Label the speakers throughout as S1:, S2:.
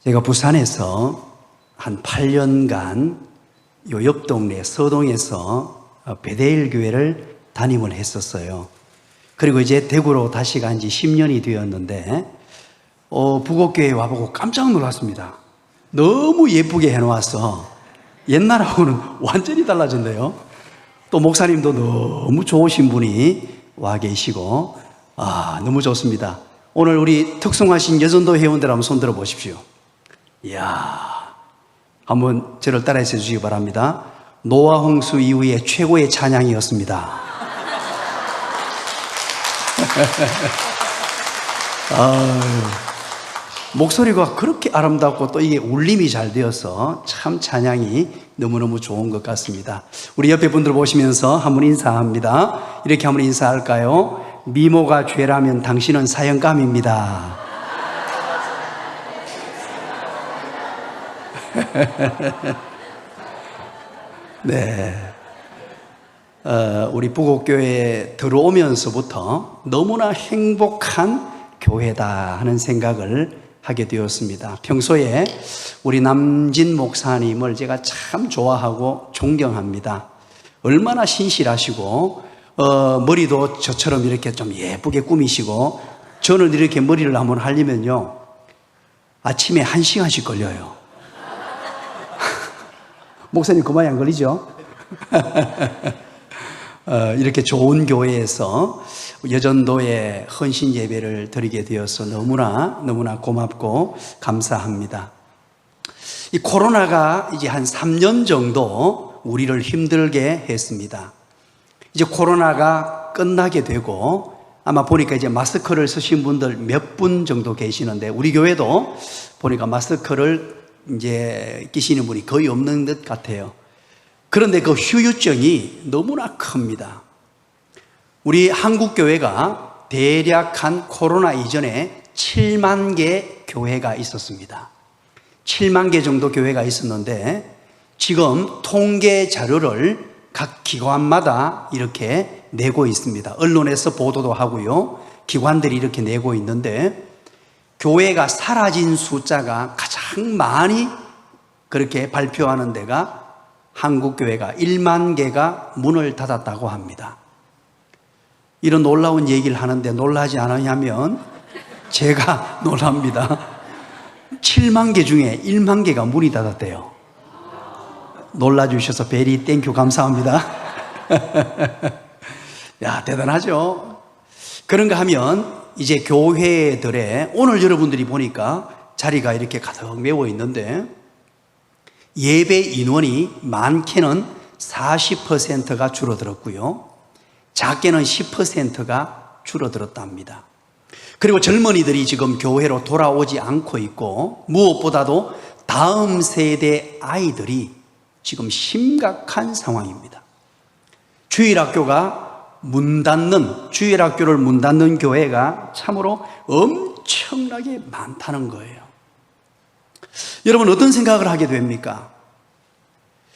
S1: 제가 부산에서 한 8년간 요 옆 동네 서동에서 베데일 교회를 담임을 했었어요. 그리고 이제 대구로 다시 간 지 10년이 되었는데 부곡교회에 와보고 깜짝 놀랐습니다. 너무 예쁘게 해놓아서 옛날하고는 완전히 달라졌네요. 또 목사님도 너무 좋으신 분이 와 계시고 너무 좋습니다. 오늘 우리 특송하신 여전도 회원들 한번 손들어 보십시오. 이야, 한번 저를 따라해 주시기 바랍니다. 노아 홍수 이후에 최고의 찬양이었습니다. 목소리가 그렇게 아름답고 또 이게 울림이 잘 되어서 참 찬양이 너무너무 좋은 것 같습니다. 우리 옆에 분들 보시면서 한번 인사합니다. 이렇게 한번 인사할까요? 미모가 죄라면 당신은 사형감입니다. 네. 우리 부곡교회에 들어오면서부터 너무나 행복한 교회다 하는 생각을 하게 되었습니다. 평소에 우리 남진 목사님을 제가 참 좋아하고 존경합니다. 얼마나 신실하시고 머리도 저처럼 이렇게 좀 예쁘게 꾸미시고, 저는 이렇게 머리를 한번 하려면요 아침에 1시간씩 걸려요. 목사님 그만이 안 걸리죠? 이렇게 좋은 교회에서 여전도에 헌신 예배를 드리게 되어서 너무나 고맙고 감사합니다. 이 코로나가 이제 한 3년 정도 우리를 힘들게 했습니다. 이제 코로나가 끝나게 되고 아마 보니까 이제 마스크를 쓰신 분들 몇 분 정도 계시는데, 우리 교회도 보니까 마스크를 이제 끼시는 분이 거의 없는 것 같아요. 그런데 그 후유증이 너무나 큽니다. 우리 한국교회가 대략 한 코로나 이전에 7만 개 교회가 있었습니다. 7만 개 정도 교회가 있었는데, 지금 통계 자료를 각 기관마다 이렇게 내고 있습니다. 언론에서 보도도 하고요, 기관들이 이렇게 내고 있는데, 교회가 사라진 숫자가 가장 많이 그렇게 발표하는 데가 한국교회가 1만 개가 문을 닫았다고 합니다. 이런 놀라운 얘기를 하는데 놀라지 않으냐면 제가 놀랍니다. 7만 개 중에 1만 개가 문이 닫았대요. 놀라주셔서 베리 땡큐 감사합니다. 야, 대단하죠? 그런가 하면 이제 교회들의, 오늘 여러분들이 보니까 자리가 이렇게 가득 메워 있는데, 예배 인원이 많게는 40%가 줄어들었고요, 작게는 10%가 줄어들었답니다. 그리고 젊은이들이 지금 교회로 돌아오지 않고 있고, 무엇보다도 다음 세대 아이들이 지금 심각한 상황입니다. 주일학교를 문 닫는 교회가 참으로 엄청나게 많다는 거예요. 여러분, 어떤 생각을 하게 됩니까?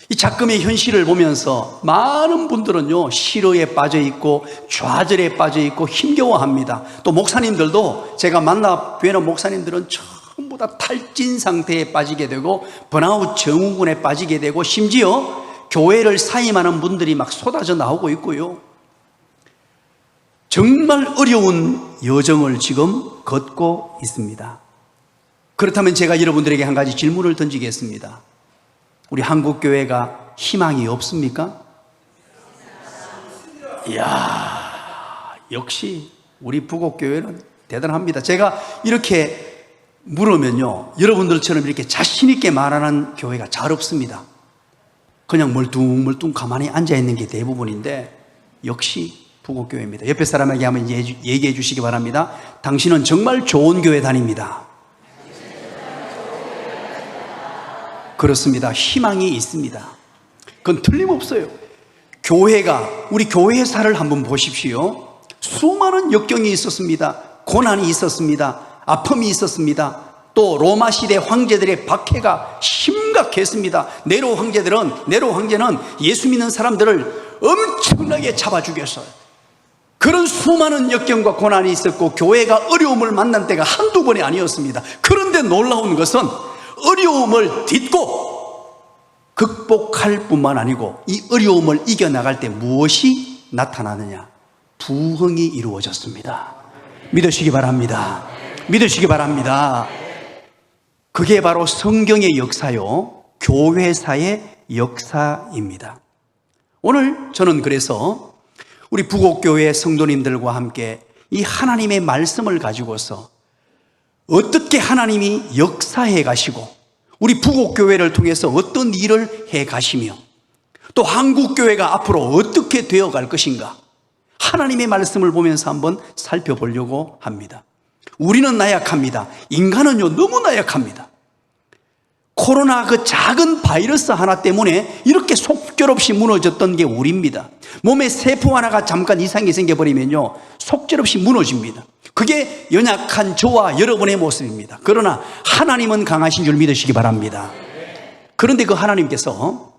S1: 이 작금의 현실을 보면서 많은 분들은요 실어에 빠져 있고 좌절에 빠져 있고 힘겨워합니다. 또 목사님들도, 제가 만나 뵈는 목사님들은 전부 다 탈진 상태에 빠지게 되고 번아웃 증후군에 빠지게 되고, 심지어 교회를 사임하는 분들이 막 쏟아져 나오고 있고요, 정말 어려운 여정을 지금 걷고 있습니다. 그렇다면 제가 여러분들에게 한 가지 질문을 던지겠습니다. 우리 한국교회가 희망이 없습니까? 이야, 역시 우리 부곡교회는 대단합니다. 제가 이렇게 물으면요, 여러분들처럼 이렇게 자신 있게 말하는 교회가 잘 없습니다. 그냥 멀뚱멀뚱 가만히 앉아있는 게 대부분인데, 역시 부곡교회입니다. 옆에 사람에게 한번 얘기해 주시기 바랍니다. 당신은 정말 좋은 교회 다닙니다. 그렇습니다. 희망이 있습니다. 그건 틀림없어요. 우리 교회사를 한번 보십시오. 수많은 역경이 있었습니다. 고난이 있었습니다. 아픔이 있었습니다. 또 로마 시대 황제들의 박해가 심각했습니다. 네로 황제는 예수 믿는 사람들을 엄청나게 잡아 죽였어요. 그런 수많은 역경과 고난이 있었고 교회가 어려움을 만난 때가 한두 번이 아니었습니다. 그런데 놀라운 것은 어려움을 딛고 극복할 뿐만 아니고 이 어려움을 이겨나갈 때 무엇이 나타나느냐? 부흥이 이루어졌습니다. 믿으시기 바랍니다. 믿으시기 바랍니다. 그게 바로 성경의 역사요, 교회사의 역사입니다. 오늘 저는 그래서 우리 부곡교회 성도님들과 함께 이 하나님의 말씀을 가지고서 어떻게 하나님이 역사해 가시고 우리 부곡교회를 통해서 어떤 일을 해 가시며 또 한국교회가 앞으로 어떻게 되어 갈 것인가, 하나님의 말씀을 보면서 한번 살펴보려고 합니다. 우리는 나약합니다. 인간은요, 너무 나약합니다. 코로나 그 작은 바이러스 하나 때문에 이렇게 속절없이 무너졌던 게 우리입니다. 몸에 세포 하나가 잠깐 이상이 생겨버리면요, 속절없이 무너집니다. 그게 연약한 저와 여러분의 모습입니다. 그러나 하나님은 강하신 줄 믿으시기 바랍니다. 그런데 그 하나님께서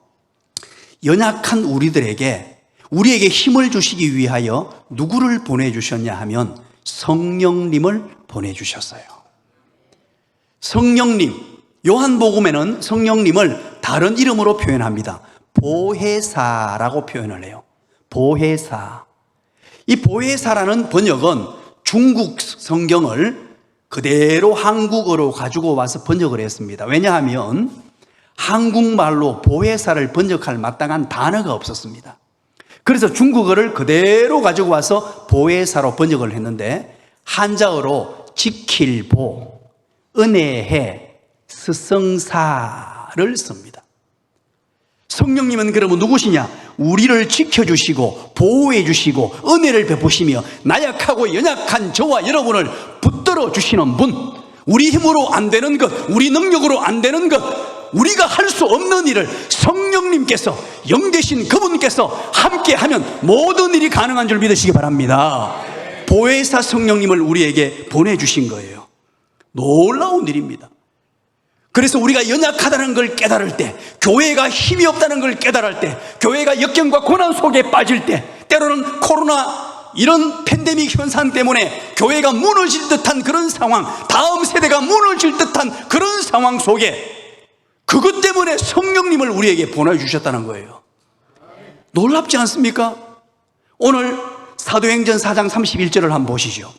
S1: 연약한 우리에게 힘을 주시기 위하여 누구를 보내주셨냐 하면 성령님을 보내주셨어요. 성령님, 요한복음에는 성령님을 다른 이름으로 표현합니다. 보혜사라고 표현을 해요. 보혜사. 이 보혜사라는 번역은 중국 성경을 그대로 한국어로 가지고 와서 번역을 했습니다. 왜냐하면 한국말로 보혜사를 번역할 마땅한 단어가 없었습니다. 그래서 중국어를 그대로 가지고 와서 보혜사로 번역을 했는데 한자어로 지킬보, 은혜해, 스성사를 씁니다. 성령님은 그러면 누구시냐? 우리를 지켜주시고 보호해 주시고 은혜를 베푸시며 나약하고 연약한 저와 여러분을 붙들어 주시는 분, 우리 힘으로 안 되는 것, 우리 능력으로 안 되는 것, 우리가 할 수 없는 일을 성령님께서, 영되신 그분께서 함께하면 모든 일이 가능한 줄 믿으시기 바랍니다. 보혜사 성령님을 우리에게 보내주신 거예요. 놀라운 일입니다. 그래서 우리가 연약하다는 걸 깨달을 때, 교회가 힘이 없다는 걸 깨달을 때, 교회가 역경과 고난 속에 빠질 때, 때로는 코로나 이런 팬데믹 현상 때문에 교회가 무너질 듯한 그런 상황, 다음 세대가 무너질 듯한 그런 상황 속에 그것 때문에 성령님을 우리에게 보내주셨다는 거예요. 놀랍지 않습니까? 오늘 사도행전 4장 31절을 한번 보시죠.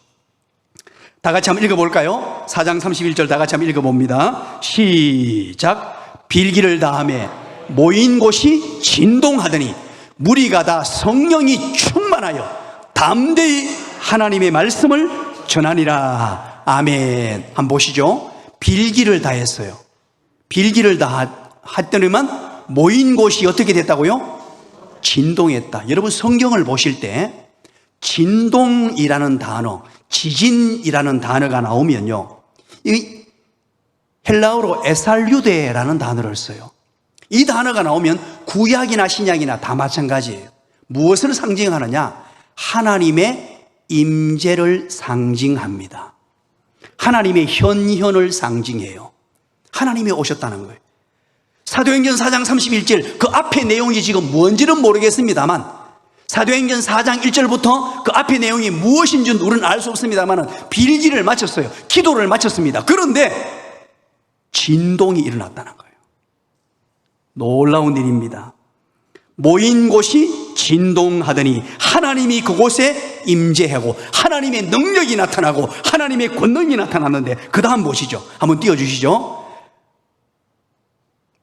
S1: 다 같이 한번 읽어볼까요? 4장 31절 다 같이 한번 읽어봅니다. 시작. 빌기를 다하며 모인 곳이 진동하더니 무리가 다 성령이 충만하여 담대히 하나님의 말씀을 전하니라. 아멘. 한번 보시죠. 빌기를 다했어요. 빌기를 다했더니만 모인 곳이 어떻게 됐다고요? 진동했다. 여러분 성경을 보실 때 진동이라는 단어, 지진이라는 단어가 나오면요, 이 헬라어로 에살류데라는 단어를 써요. 이 단어가 나오면 구약이나 신약이나 다 마찬가지예요. 무엇을 상징하느냐? 하나님의 임재를 상징합니다. 하나님의 현현을 상징해요. 하나님이 오셨다는 거예요. 사도행전 4장 31절 그 앞에 내용이 지금 뭔지는 모르겠습니다만, 사도행전 4장 1절부터 그 앞의 내용이 무엇인지 우리는 알 수 없습니다만 빌기를 마쳤어요. 기도를 마쳤습니다. 그런데 진동이 일어났다는 거예요. 놀라운 일입니다. 모인 곳이 진동하더니 하나님이 그곳에 임재하고 하나님의 능력이 나타나고 하나님의 권능이 나타났는데, 그 다음 보시죠. 한번 띄워주시죠.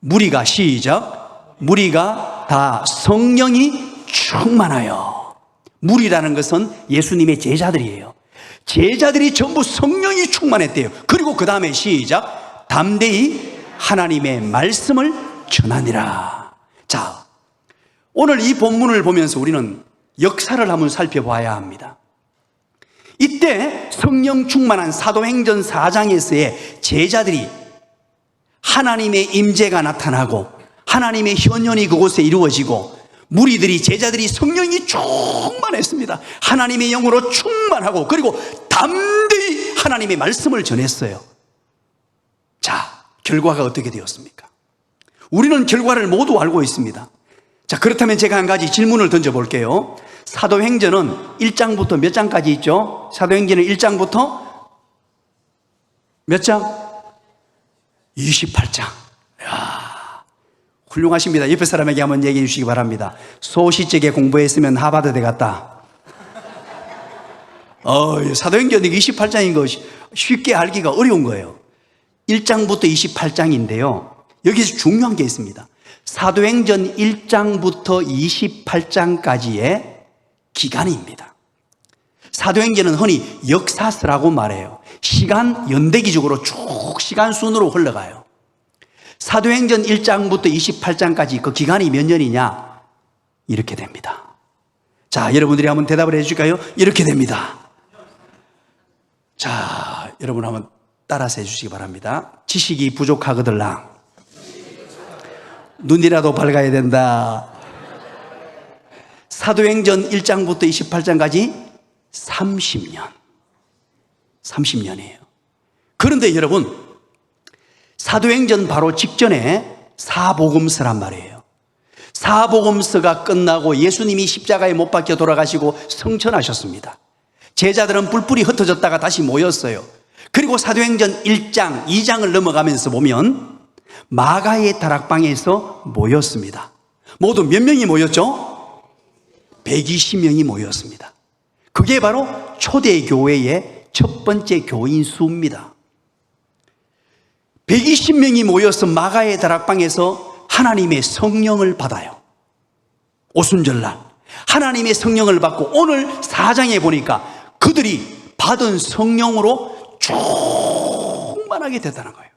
S1: 무리가, 시작. 무리가 다 성령이 충만하여. 무리라는 것은 예수님의 제자들이에요. 제자들이 전부 성령이 충만했대요. 그리고 그 다음에 시작. 담대히 하나님의 말씀을 전하니라. 자, 오늘 이 본문을 보면서 우리는 역사를 한번 살펴봐야 합니다. 이때 성령 충만한 사도행전 4장에서의 제자들이 하나님의 임재가 나타나고 하나님의 현현이 그곳에 이루어지고 무리들이, 제자들이 성령이 충만했습니다. 하나님의 영으로 충만하고 그리고 담대히 하나님의 말씀을 전했어요. 자, 결과가 어떻게 되었습니까? 우리는 결과를 모두 알고 있습니다. 자, 그렇다면 제가 한 가지 질문을 던져볼게요. 사도행전은 1장부터 몇 장까지 있죠? 사도행전은 1장부터 몇 장? 28장. 이야, 훌륭하십니다. 옆에 사람에게 한번 얘기해 주시기 바랍니다. 소시적에 공부했으면 하버드 대 갔다. 사도행전 28장인 거 쉽게 알기가 어려운 거예요. 1장부터 28장인데요. 여기서 중요한 게 있습니다. 사도행전 1장부터 28장까지의 기간입니다. 사도행전은 흔히 역사서라고 말해요. 시간 연대기적으로 쭉 시간 순으로 흘러가요. 사도행전 1장부터 28장까지 그 기간이 몇 년이냐? 이렇게 됩니다. 자, 여러분들이 한번 대답을 해 주실까요? 이렇게 됩니다. 자, 여러분 한번 따라서 해 주시기 바랍니다. 지식이 부족하거들랑 눈이라도 밝아야 된다. 사도행전 1장부터 28장까지 30년이에요. 그런데 여러분, 사도행전 바로 직전에 사복음서란 말이에요. 사복음서가 끝나고 예수님이 십자가에 못 박혀 돌아가시고 성천하셨습니다. 제자들은 뿔뿔이 흩어졌다가 다시 모였어요. 그리고 사도행전 1장, 2장을 넘어가면서 보면 마가의 다락방에서 모였습니다. 모두 몇 명이 모였죠? 120명이 모였습니다. 그게 바로 초대교회의 첫 번째 교인 수입니다. 120명이 모여서 마가의 다락방에서 하나님의 성령을 받아요. 오순절날 하나님의 성령을 받고 오늘 4장에 보니까 그들이 받은 성령으로 충만하게 됐다는 거예요.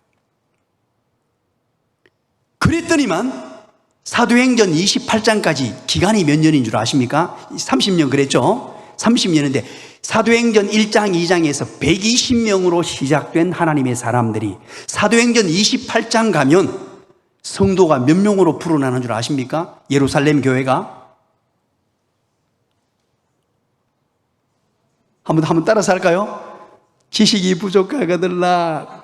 S1: 그랬더니만 사도행전 28장까지 기간이 몇 년인 줄 아십니까? 30년 그랬죠? 30년인데 사도행전 1장, 2장에서 120명으로 시작된 하나님의 사람들이 사도행전 28장 가면 성도가 몇 명으로 불어나는 줄 아십니까? 예루살렘 교회가 한번 따라서 할까요? 지식이 부족하거들라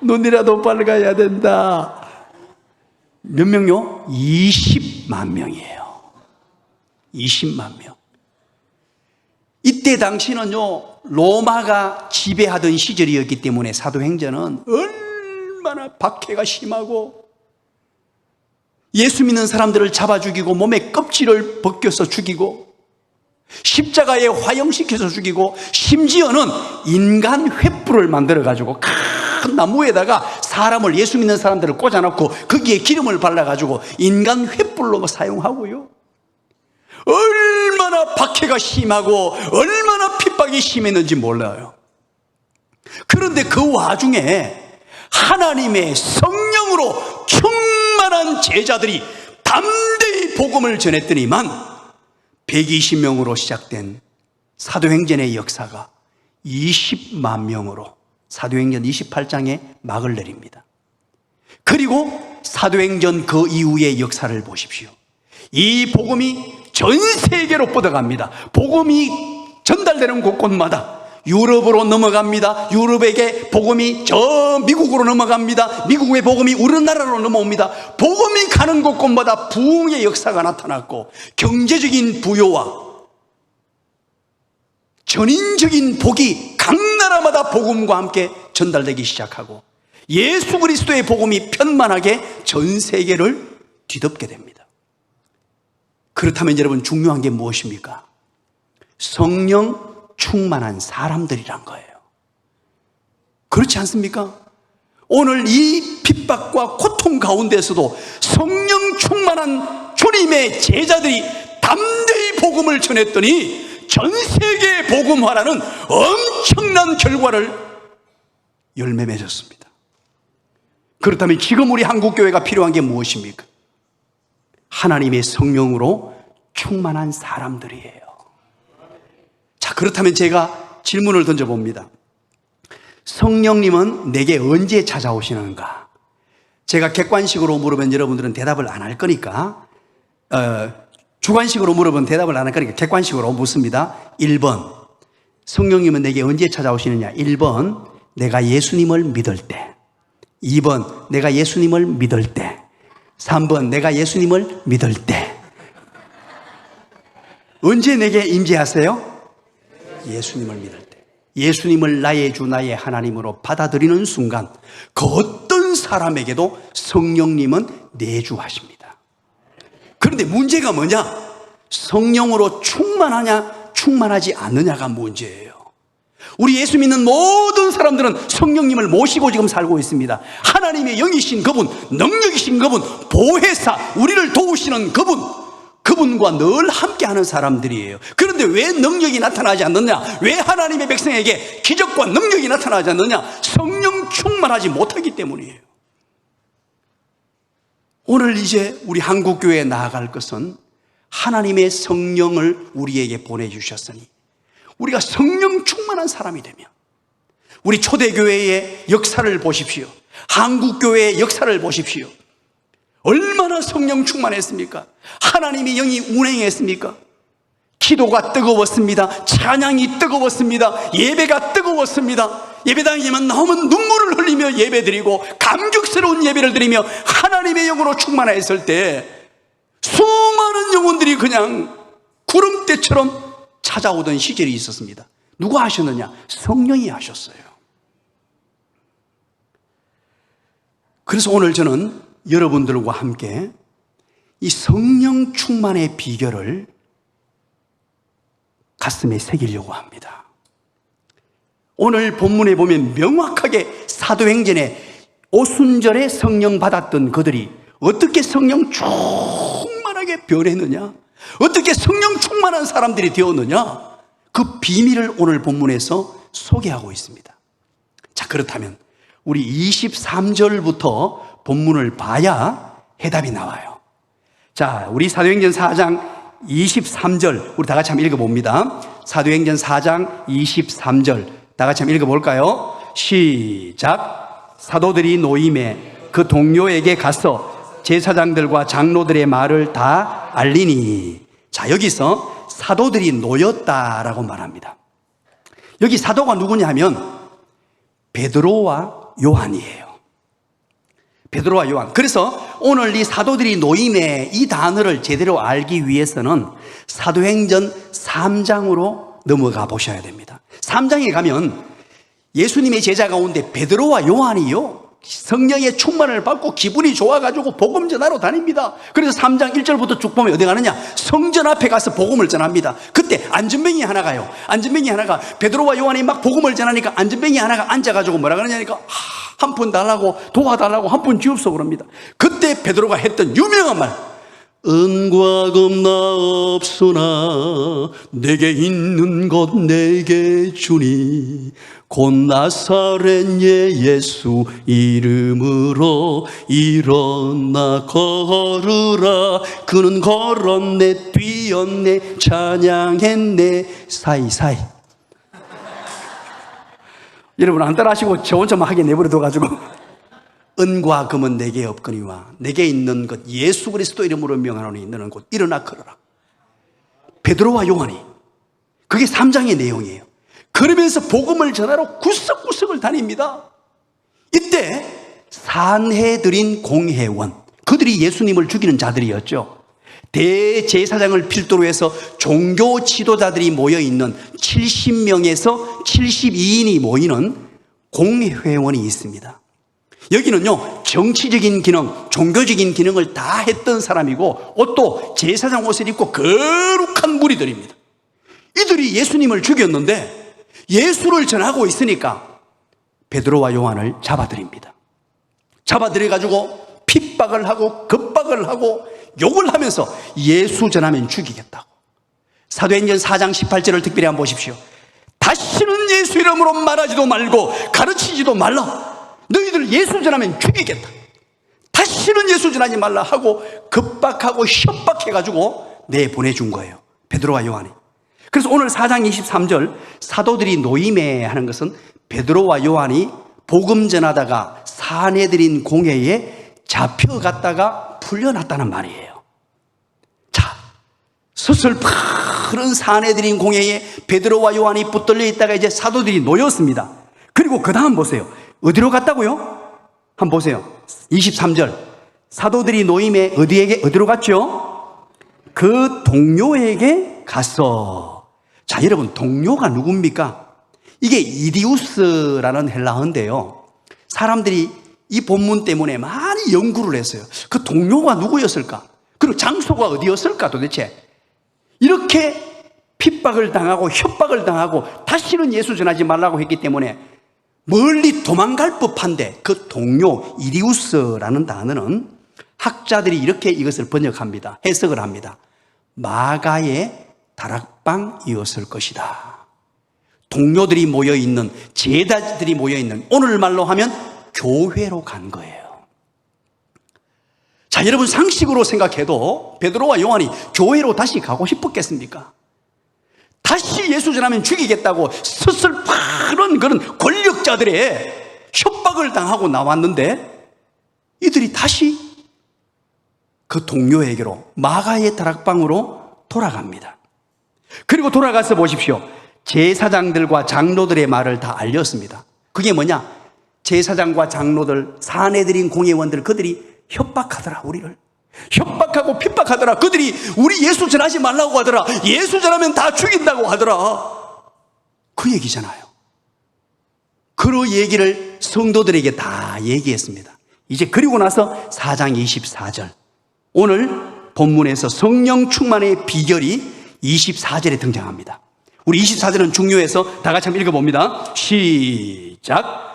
S1: 눈이라도 밝아야 된다. 몇 명요? 20만 명이에요. 20만 명. 이때 당시는요, 로마가 지배하던 시절이었기 때문에 사도행전은 얼마나 박해가 심하고 예수 믿는 사람들을 잡아 죽이고 몸에 껍질을 벗겨서 죽이고 십자가에 화형시켜서 죽이고 심지어는 인간 횃불을 만들어가지고 큰 나무에다가 사람을 예수 믿는 사람들을 꽂아놓고 거기에 기름을 발라가지고 인간 횃불로 사용하고요. 얼마나 박해가 심하고 얼마나 핍박이 심했는지 몰라요. 그런데 그 와중에 하나님의 성령으로 충만한 제자들이 담대히 복음을 전했더니만 120명으로 시작된 사도행전의 역사가 20만 명으로 사도행전 28장에 막을 내립니다. 그리고 사도행전 그 이후의 역사를 보십시오. 이 복음이 전 세계로 뻗어갑니다. 복음이 전달되는 곳곳마다 유럽으로 넘어갑니다. 유럽에게 복음이 저 미국으로 넘어갑니다. 미국의 복음이 우리나라로 넘어옵니다. 복음이 가는 곳곳마다 부흥의 역사가 나타났고 경제적인 부여와 전인적인 복이 각 나라마다 복음과 함께 전달되기 시작하고 예수 그리스도의 복음이 편만하게 전 세계를 뒤덮게 됩니다. 그렇다면 여러분 중요한 게 무엇입니까? 성령 충만한 사람들이란 거예요. 그렇지 않습니까? 오늘 이 핍박과 고통 가운데서도 성령 충만한 주님의 제자들이 담대히 복음을 전했더니 전 세계 복음화라는 엄청난 결과를 열매 맺었습니다. 그렇다면 지금 우리 한국교회가 필요한 게 무엇입니까? 하나님의 성령으로 충만한 사람들이에요. 자, 그렇다면 제가 질문을 던져봅니다. 성령님은 내게 언제 찾아오시는가? 제가 객관식으로 물으면 여러분들은 대답을 안 할 거니까 주관식으로 물으면 대답을 안 할 거니까 객관식으로 묻습니다. 1번 성령님은 내게 언제 찾아오시느냐? 1번 내가 예수님을 믿을 때, 2번 내가 예수님을 믿을 때, 3번 내가 예수님을 믿을 때. 언제 내게 임재하세요? 예수님을 믿을 때. 예수님을 나의 주 나의 하나님으로 받아들이는 순간 그 어떤 사람에게도 성령님은 내주하십니다. 그런데 문제가 뭐냐? 성령으로 충만하냐 충만하지 않느냐가 문제예요. 우리 예수 믿는 모든 사람들은 성령님을 모시고 지금 살고 있습니다. 하나님의 영이신 그분, 능력이신 그분, 보혜사, 우리를 도우시는 그분과 늘 함께하는 사람들이에요. 그런데 왜 능력이 나타나지 않느냐? 왜 하나님의 백성에게 기적과 능력이 나타나지 않느냐? 성령 충만하지 못하기 때문이에요. 오늘 이제 우리 한국교회에 나아갈 것은 하나님의 성령을 우리에게 보내주셨으니 우리가 성령 충만한 사람이 되면, 우리 초대교회의 역사를 보십시오. 한국교회의 역사를 보십시오. 얼마나 성령 충만했습니까? 하나님의 영이 운행했습니까? 기도가 뜨거웠습니다. 찬양이 뜨거웠습니다. 예배가 뜨거웠습니다. 예배당이면 나오면 눈물을 흘리며 예배드리고 감격스러운 예배를 드리며 하나님의 영으로 충만했을 때 수많은 영혼들이 그냥 구름대처럼 찾아오던 시절이 있었습니다. 누가 하셨느냐? 성령이 하셨어요. 그래서 오늘 저는 여러분들과 함께 이 성령 충만의 비결을 가슴에 새기려고 합니다. 오늘 본문에 보면 명확하게 사도행전에 오순절에 성령 받았던 그들이 어떻게 성령 충만하게 변했느냐, 어떻게 성령 충만한 사람들이 되었느냐, 그 비밀을 오늘 본문에서 소개하고 있습니다. 자, 그렇다면 우리 23절부터 본문을 봐야 해답이 나와요. 자, 우리 사도행전 4장 23절 우리 다 같이 한번 읽어봅니다. 사도행전 4장 23절 다 같이 한번 읽어볼까요? 시작. 사도들이 노임에 그 동료에게 가서 제사장들과 장로들의 말을 다 알리니. 자, 여기서 사도들이 놓였다라고 말합니다. 여기 사도가 누구냐 하면 베드로와 요한이에요. 베드로와 요한. 그래서 오늘 이 사도들이 노임에 이 단어를 제대로 알기 위해서는 사도행전 3장으로 넘어가 보셔야 됩니다. 3장에 가면 예수님의 제자 가운데 베드로와 요한이요, 성령의 충만을 받고 기분이 좋아가지고 복음 전하러 다닙니다. 그래서 3장 1절부터 쭉 보면 어디 가느냐? 성전 앞에 가서 복음을 전합니다. 그때 안전뱅이 하나가요. 안전뱅이 하나가 베드로와 요한이 막 복음을 전하니까 안전뱅이 하나가 앉아가지고 뭐라 그러냐니까 한 푼 달라고, 도와달라고 한 푼 주옵소 그럽니다. 그때 베드로가 했던 유명한 말, 은과 금 나 없으나 내게 있는 것 내게 주니 곧 나사렛 예수 이름으로 일어나 걸으라. 그는 걸었네, 뛰었네, 찬양했네, 사이사이. 여러분 안 따라하시고 저 혼자만 하게 내버려둬가지고 은과 금은 내게 없거니와 내게 있는 것 예수 그리스도 이름으로 명하노니 너는 곧 일어나 걸어라. 베드로와 요한이, 그게 3장의 내용이에요. 그러면서 복음을 전하러 구석구석을 다닙니다. 이때 산헤드린 공회원, 그들이 예수님을 죽이는 자들이었죠. 대제사장을 필두로 해서 종교 지도자들이 모여있는 70명에서 72인이 모이는 공회원이 있습니다. 여기는요, 정치적인 기능, 종교적인 기능을 다 했던 사람이고 옷도 제사장 옷을 입고 거룩한 무리들입니다. 이들이 예수님을 죽였는데 예수를 전하고 있으니까 베드로와 요한을 잡아들입니다. 잡아들여가지고 핍박을 하고 겁박을 하고 욕을 하면서 예수 전하면 죽이겠다고. 사도행전 4장 18절을 특별히 한번 보십시오. 다시는 예수 이름으로 말하지도 말고 가르치지도 말라. 너희들 예수 전하면 죽이겠다. 다시는 예수 전하지 말라 하고 겁박하고 협박해가지고 내보내준 거예요, 베드로와 요한이. 그래서 오늘 4장 23절 사도들이 노임에 하는 것은 베드로와 요한이 복음 전하다가 산헤드린 공회에 잡혀갔다가 풀려났다는 말이에요. 자, 서슬푸른 산헤드린 공회에 베드로와 요한이 붙들려 있다가 이제 사도들이 놓였습니다. 그리고 그 다음 보세요. 어디로 갔다고요? 한번 보세요. 23절 사도들이 노임에 어디로 갔죠? 그 동료에게 갔어. 자, 여러분 동료가 누굽니까? 이게 이디우스라는 헬라어인데요, 사람들이 이 본문 때문에 많이 연구를 했어요. 그 동료가 누구였을까? 그리고 장소가 어디였을까 도대체? 이렇게 핍박을 당하고 협박을 당하고 다시는 예수 전하지 말라고 했기 때문에 멀리 도망갈 법한데, 그 동료 이디우스라는 단어는 학자들이 이렇게 이것을 번역합니다. 해석을 합니다. 마가의 다락방이었을 것이다. 동료들이 모여있는, 제자들이 모여있는, 오늘말로 하면 교회로 간 거예요. 자, 여러분 상식으로 생각해도 베드로와 요한이 교회로 다시 가고 싶었겠습니까? 다시 예수 전하면 죽이겠다고 스슬파른 그런 권력자들의 협박을 당하고 나왔는데, 이들이 다시 그 동료에게로, 마가의 다락방으로 돌아갑니다. 그리고 돌아가서 보십시오. 제사장들과 장로들의 말을 다 알렸습니다. 그게 뭐냐? 제사장과 장로들, 사내들인 공회원들, 그들이 협박하더라. 우리를 협박하고 핍박하더라. 그들이 우리 예수 전하지 말라고 하더라. 예수 전하면 다 죽인다고 하더라. 그 얘기잖아요. 그 얘기를 성도들에게 다 얘기했습니다. 이제 그리고 나서 4장 24절, 오늘 본문에서 성령 충만의 비결이 24절에 등장합니다. 우리 24절은 중요해서 다 같이 한번 읽어봅니다. 시작.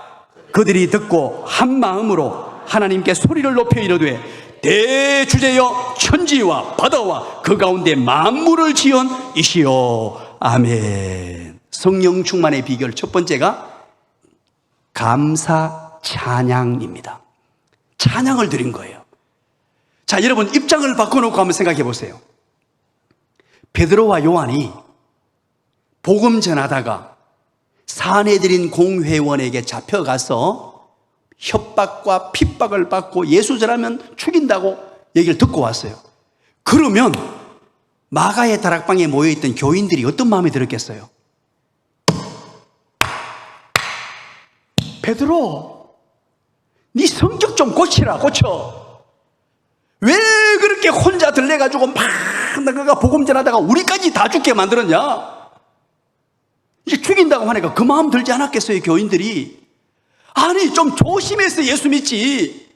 S1: 그들이 듣고 한 마음으로 하나님께 소리를 높여 이르되, 대주제여 천지와 바다와 그 가운데 만물을 지은 이시여. 아멘. 성령 충만의 비결 첫 번째가 감사 찬양입니다. 찬양을 드린 거예요. 자, 여러분 입장을 바꿔놓고 한번 생각해 보세요. 베드로와 요한이 복음 전하다가 사내들인 공회원에게 잡혀가서 협박과 핍박을 받고 예수 전하면 죽인다고 얘기를 듣고 왔어요. 그러면 마가의 다락방에 모여있던 교인들이 어떤 마음이 들었겠어요? 베드로, 네 성격 좀 고치라. 고쳐. 왜 그렇게 혼자 들려가지고 막 나가 복음 전하다가 우리까지 다 죽게 만들었냐? 이제 죽인다고 하니까 그 마음 들지 않았겠어요, 교인들이? 아니, 좀 조심해서 예수 믿지.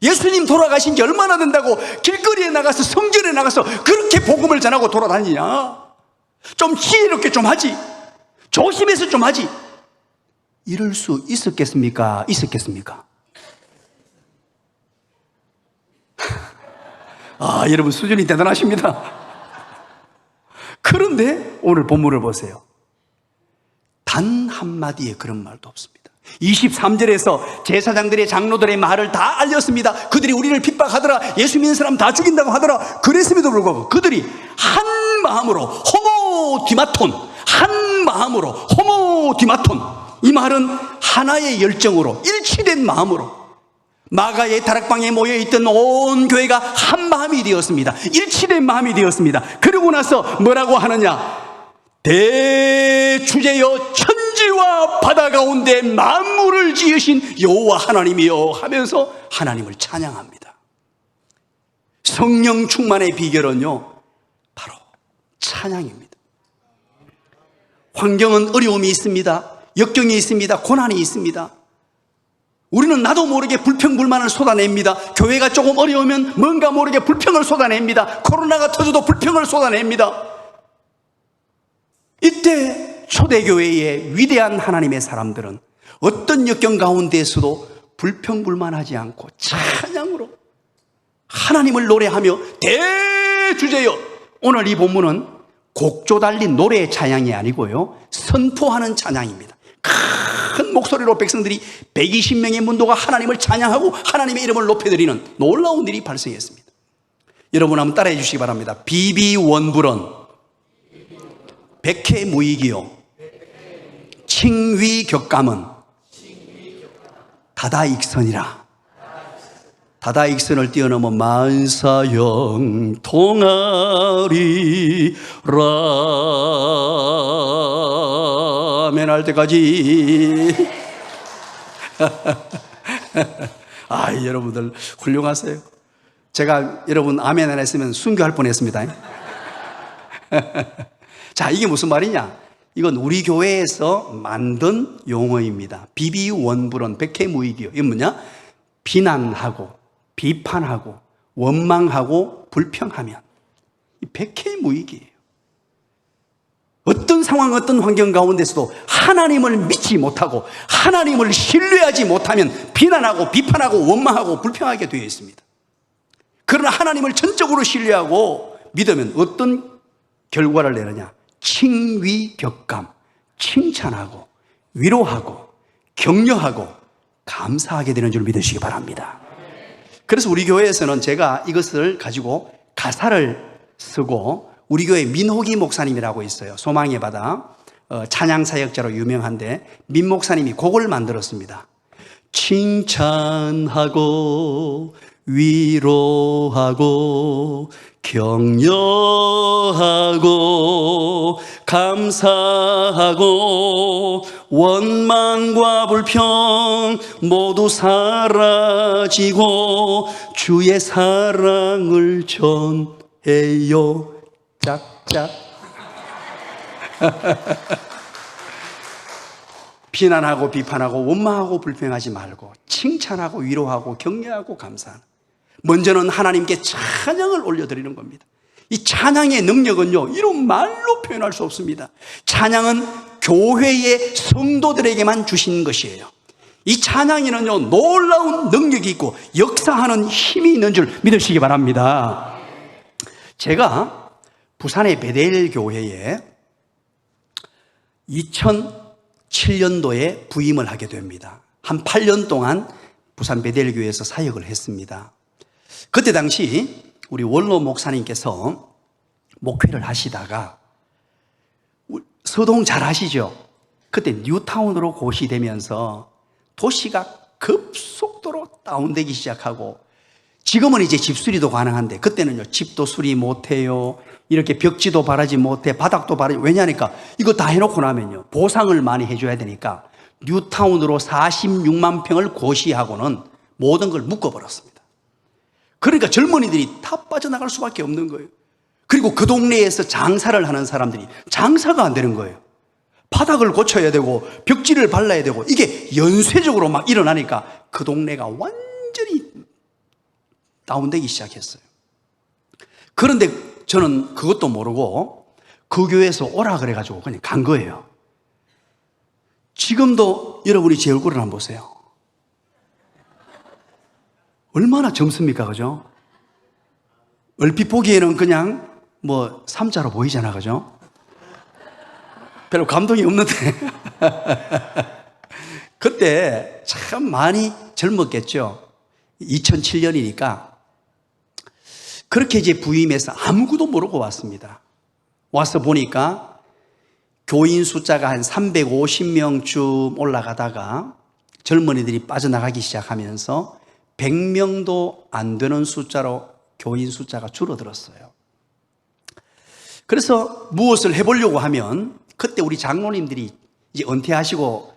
S1: 예수님 돌아가신 지 얼마나 된다고 길거리에 나가서, 성전에 나가서 그렇게 복음을 전하고 돌아다니냐? 좀 지혜롭게 좀 하지. 조심해서 좀 하지. 이럴 수 있었겠습니까? 있었겠습니까? 아, 여러분 수준이 대단하십니다. 그런데 오늘 본문을 보세요. 단 한마디의 그런 말도 없습니다. 23절에서 제사장들의 장로들의 말을 다 알렸습니다. 그들이 우리를 핍박하더라. 예수 믿는 사람 다 죽인다고 하더라. 그랬음에도 불구하고 그들이 한 마음으로 호모디마톤, 한 마음으로 호모디마톤, 이 말은 하나의 열정으로, 일치된 마음으로 마가의 다락방에 모여있던 온 교회가 한 마음이 되었습니다. 일치된 마음이 되었습니다. 그러고 나서 뭐라고 하느냐? 대주제여 천지와 바다 가운데 만물을 지으신 여호와 하나님이여 하면서 하나님을 찬양합니다. 성령 충만의 비결은요, 바로 찬양입니다. 환경은 어려움이 있습니다. 역경이 있습니다. 고난이 있습니다. 우리는 나도 모르게 불평불만을 쏟아냅니다. 교회가 조금 어려우면 뭔가 모르게 불평을 쏟아냅니다. 코로나가 터져도 불평을 쏟아냅니다. 이때 초대교회의 위대한 하나님의 사람들은 어떤 역경 가운데에서도 불평불만하지 않고 찬양으로 하나님을 노래하며 대주제여. 오늘 이 본문은 곡조 달린 노래의 찬양이 아니고요, 선포하는 찬양입니다. 큰 목소리로 백성들이 120명의 문도가 하나님을 찬양하고 하나님의 이름을 높여드리는 놀라운 일이 발생했습니다. 여러분 한번 따라해 주시기 바랍니다. 비비원불원 백해무익이요 칭위격감은 다다익선이라. 다다익선을 뛰어넘어 만사형 통하리라. 아멘 할 때까지. 아, 여러분들 훌륭하세요. 제가 여러분 아멘 안 했으면 순교할 뻔했습니다. 자, 이게 무슨 말이냐? 이건 우리 교회에서 만든 용어입니다. 비비원불원 백해무익이요. 이건 뭐냐? 비난하고 비판하고 원망하고 불평하면 이 백해무익이에요. 어떤 상황, 어떤 환경 가운데서도 하나님을 믿지 못하고 하나님을 신뢰하지 못하면 비난하고 비판하고 원망하고 불평하게 되어 있습니다. 그러나 하나님을 전적으로 신뢰하고 믿으면 어떤 결과를 내느냐? 칭위격감, 칭찬하고 위로하고 격려하고 감사하게 되는 줄 믿으시기 바랍니다. 그래서 우리 교회에서는 제가 이것을 가지고 가사를 쓰고, 우리 교회 민호기 목사님이라고 있어요. 소망의 바다 찬양 사역자로 유명한데 민 목사님이 곡을 만들었습니다. 칭찬하고 위로하고 격려하고 감사하고 원망과 불평 모두 사라지고 주의 사랑을 전해요. 짝짝. 비난하고 비판하고 원망하고 불평하지 말고 칭찬하고 위로하고 격려하고 감사하는, 먼저는 하나님께 찬양을 올려드리는 겁니다. 이 찬양의 능력은요, 이런 말로 표현할 수 없습니다. 찬양은 교회의 성도들에게만 주신 것이에요. 이 찬양에는요, 놀라운 능력이 있고 역사하는 힘이 있는 줄 믿으시기 바랍니다. 제가 부산의 베델 교회에 2007년도에 부임을 하게 됩니다. 한 8년 동안 부산 베델 교회에서 사역을 했습니다. 그때 당시 우리 원로 목사님께서 목회를 하시다가, 서동 잘 아시죠? 그때 뉴타운으로 고시되면서 도시가 급속도로 다운되기 시작하고, 지금은 이제 집수리도 가능한데 그때는요, 집도 수리 못해요. 이렇게 벽지도 바르지 못해, 바닥도 바르지. 왜냐니까 이거 다 해놓고 나면요, 보상을 많이 해줘야 되니까 뉴타운으로 46만 평을 고시하고는 모든 걸 묶어버렸습니다. 그러니까 젊은이들이 다 빠져나갈 수밖에 없는 거예요. 그리고 그 동네에서 장사를 하는 사람들이 장사가 안 되는 거예요. 바닥을 고쳐야 되고 벽지를 발라야 되고, 이게 연쇄적으로 막 일어나니까 그 동네가 완전히 다운되기 시작했어요. 그런데 저는 그것도 모르고 그 교회에서 오라 그래가지고 그냥 간 거예요. 지금도 여러분이 제 얼굴을 한번 보세요. 얼마나 젊습니까? 그죠? 얼핏 보기에는 그냥 뭐 삼자로 보이잖아. 그죠? 별로 감동이 없는데 그때 참 많이 젊었겠죠. 2007년이니까 그렇게 이제 부임해서 아무것도 모르고 왔습니다. 와서 보니까 교인 숫자가 한 350명쯤 올라가다가 젊은이들이 빠져나가기 시작하면서 100명도 안 되는 숫자로 교인 숫자가 줄어들었어요. 그래서 무엇을 해보려고 하면, 그때 우리 장로님들이 이제 은퇴하시고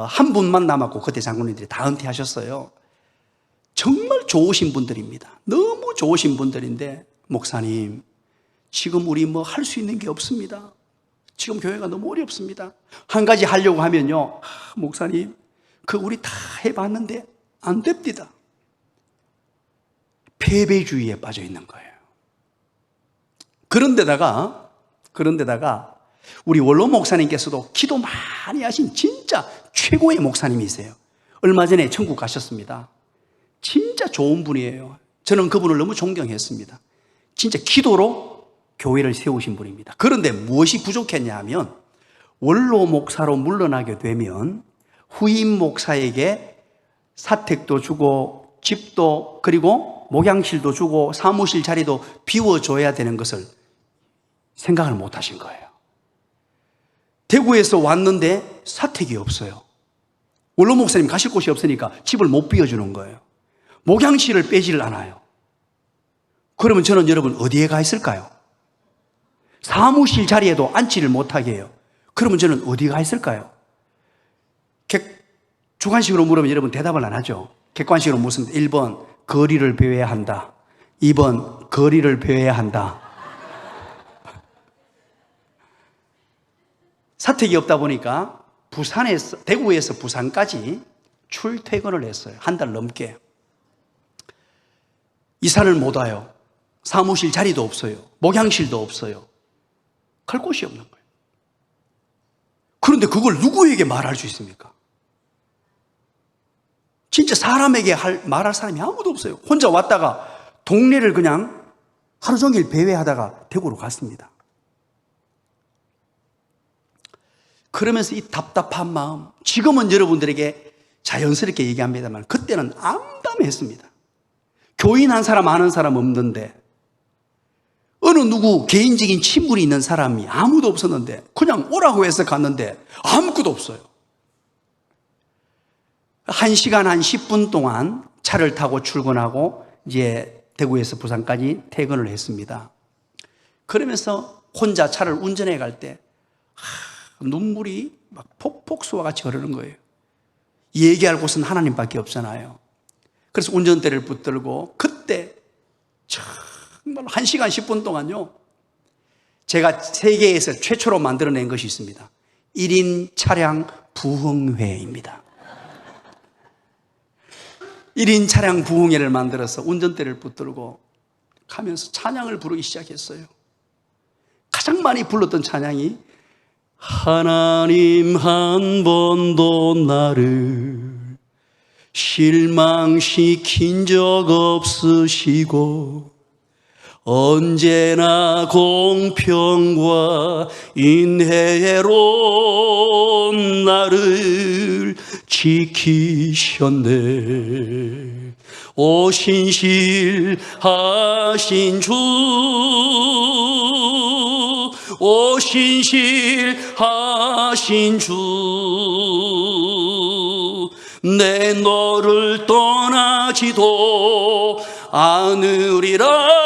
S1: 한 분만 남았고, 그때 장로님들이 다 은퇴하셨어요. 정말 좋으신 분들입니다. 너무 좋으신 분들인데, 목사님, 지금 우리 뭐 할 수 있는 게 없습니다. 지금 교회가 너무 어렵습니다. 한 가지 하려고 하면요, 목사님, 그 우리 다 해봤는데 안 됩니다. 패배주의에 빠져 있는 거예요. 그런데다가 우리 원로 목사님께서도 기도 많이 하신 진짜 최고의 목사님이세요. 얼마 전에 천국 가셨습니다. 진짜 좋은 분이에요. 저는 그분을 너무 존경했습니다. 진짜 기도로 교회를 세우신 분입니다. 그런데 무엇이 부족했냐 하면, 원로 목사로 물러나게 되면 후임 목사에게 사택도 주고 집도, 그리고 목양실도 주고 사무실 자리도 비워줘야 되는 것을 생각을 못 하신 거예요. 대구에서 왔는데 사택이 없어요. 원로 목사님 가실 곳이 없으니까 집을 못 비워주는 거예요. 목양실을 빼지를 않아요. 그러면 저는 여러분 어디에 가 있을까요? 사무실 자리에도 앉지를 못하게 해요. 그러면 저는 어디 가 있을까요? 주관식으로 물으면 여러분 대답을 안 하죠. 객관식으로 묻습니다. 1번, 거리를 배워야 한다. 2번, 거리를 배워야 한다. 사택이 없다 보니까 대구에서 부산까지 출퇴근을 했어요. 한 달 넘게. 이사를 못 와요. 사무실 자리도 없어요. 목양실도 없어요. 갈 곳이 없는 거예요. 그런데 그걸 누구에게 말할 수 있습니까? 진짜 사람에게 말할 사람이 아무도 없어요. 혼자 왔다가 동네를 그냥 하루 종일 배회하다가 대구로 갔습니다. 그러면서 이 답답한 마음, 지금은 여러분들에게 자연스럽게 얘기합니다만 그때는 암담했습니다. 교인 한 사람 아는 사람 없는데, 어느 누구 개인적인 친분이 있는 사람이 아무도 없었는데 그냥 오라고 해서 갔는데 아무것도 없어요. 1시간 한 10분 동안 차를 타고 출근하고 이제 대구에서 부산까지 퇴근을 했습니다. 그러면서 혼자 차를 운전해 갈 때 눈물이 막 폭폭수와 같이 흐르는 거예요. 얘기할 곳은 하나님밖에 없잖아요. 그래서 운전대를 붙들고 그때 정말 1시간 10분 동안요, 제가 세계에서 최초로 만들어낸 것이 있습니다. 1인 차량 부흥회입니다. 1인 차량 부흥회를 만들어서 운전대를 붙들고 가면서 찬양을 부르기 시작했어요. 가장 많이 불렀던 찬양이 하나님 한 번도 나를 실망시킨 적 없으시고 언제나 공평과 인애로 나를 지키셨네. 오 신실하신 주, 오 신실하신 주, 내 너를 떠나지도 않으리라.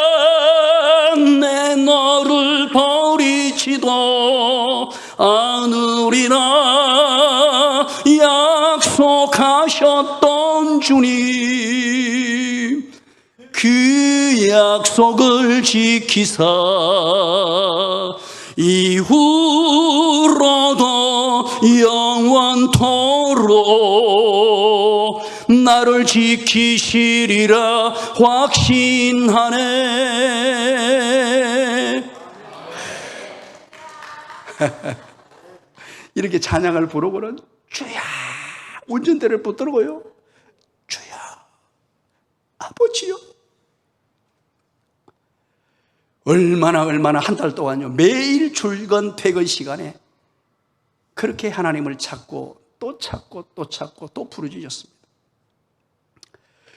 S1: 내 너를 버리지도 않으리라. 약속하셨던 주님, 그 약속을 지키사 이후로도 영원토록 나를 지키시리라 확신하네. 이렇게 찬양을 부르고는 주야, 운전대를 붙들고요, 주야, 아버지요. 얼마나 한 달 동안요, 매일 출근 퇴근 시간에 그렇게 하나님을 찾고 또 찾고 또 찾고 또 부르짖었습니다.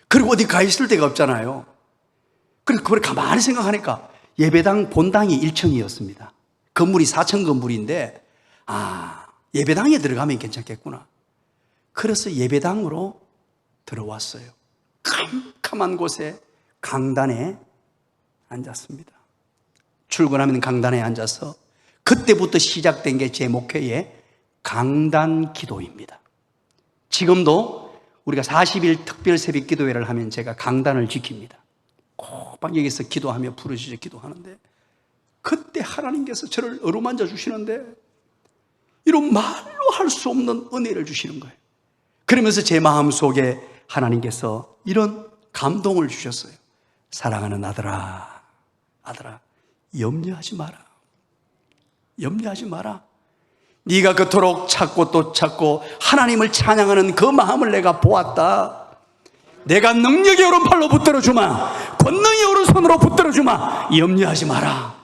S1: 그리고 어디 가 있을 데가 없잖아요. 그래서 그걸 가만히 생각하니까 예배당 본당이 1층이었습니다. 건물이 4층 건물인데 예배당에 들어가면 괜찮겠구나. 그래서 예배당으로 들어왔어요. 캄캄한 곳에 강단에 앉았습니다. 출근하면 강단에 앉아서 그때부터 시작된 게 제 목회의 강단 기도입니다. 지금도 우리가 40일 특별 새벽 기도회를 하면 제가 강단을 지킵니다. 꼭 여기서 기도하며 부르짖어 기도하는데 그때 하나님께서 저를 어루만져 주시는데 이런 말로 할 수 없는 은혜를 주시는 거예요. 그러면서 제 마음속에 하나님께서 이런 감동을 주셨어요. 사랑하는 아들아, 염려하지 마라. 염려하지 마라. 네가 그토록 찾고 또 찾고 하나님을 찬양하는 그 마음을 내가 보았다. 내가 능력의 오른팔로 붙들어 주마, 권능의 오른손으로 붙들어 주마. 염려하지 마라.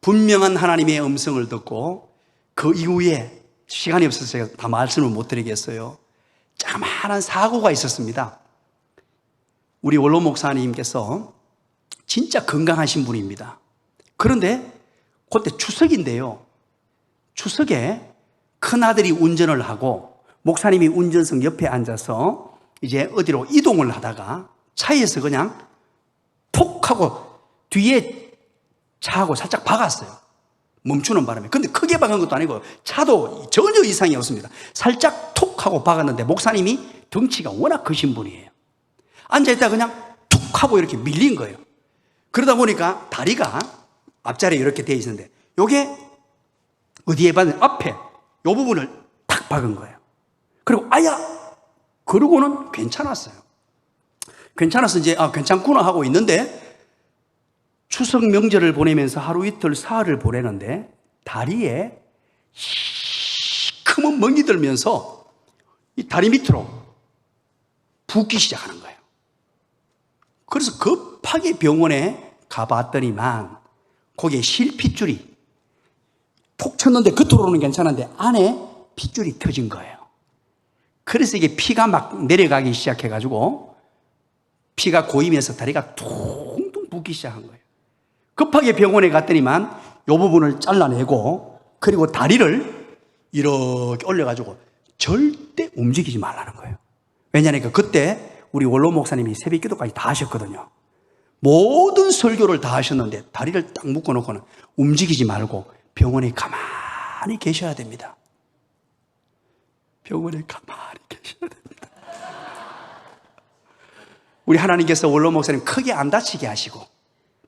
S1: 분명한 하나님의 음성을 듣고 그 이후에 시간이 없어서 제가 다 말씀을 못 드리겠어요. 자그마한 사고가 있었습니다. 우리 원로 목사님께서 진짜 건강하신 분입니다. 그런데 그때 추석인데요, 추석에 큰아들이 운전을 하고 목사님이 운전석 옆에 앉아서 이제 어디로 이동을 하다가 차에서 그냥 톡 하고 뒤에 차하고 살짝 박았어요. 멈추는 바람에. 근데 크게 박은 것도 아니고 차도 전혀 이상이 없습니다. 살짝 톡 하고 박았는데 목사님이 덩치가 워낙 크신 분이에요. 앉아있다가 그냥 툭 하고 이렇게 밀린 거예요. 그러다 보니까 다리가 앞자리에 이렇게 돼 있는데 요게 어디에 받는 앞에 요 부분을 탁 박은 거예요. 그리고 아야! 그러고는 괜찮았어요. 괜찮아서 이제 괜찮구나 하고 있는데 추석 명절을 보내면서 하루 이틀 사흘을 보내는데 다리에 시커먼 멍이 들면서 이 다리 밑으로 붓기 시작하는 거예요. 그래서 급하게 병원에 가봤더니만 거기에 실핏줄이 톡 쳤는데 겉으로는 괜찮은데 안에 핏줄이 터진 거예요. 그래서 이게 피가 막 내려가기 시작해가지고 피가 고이면서 다리가 퉁퉁 붓기 시작한 거예요. 급하게 병원에 갔더니만 이 부분을 잘라내고 그리고 다리를 이렇게 올려가지고 절대 움직이지 말라는 거예요. 왜냐하니까 그때 우리 원로 목사님이 새벽 기도까지 다 하셨거든요. 모든 설교를 다 하셨는데 다리를 딱 묶어놓고는 움직이지 말고 병원에 가만히 계셔야 됩니다. 병원에 가만히 계셔야 됩니다. 우리 하나님께서 원로 목사님 크게 안 다치게 하시고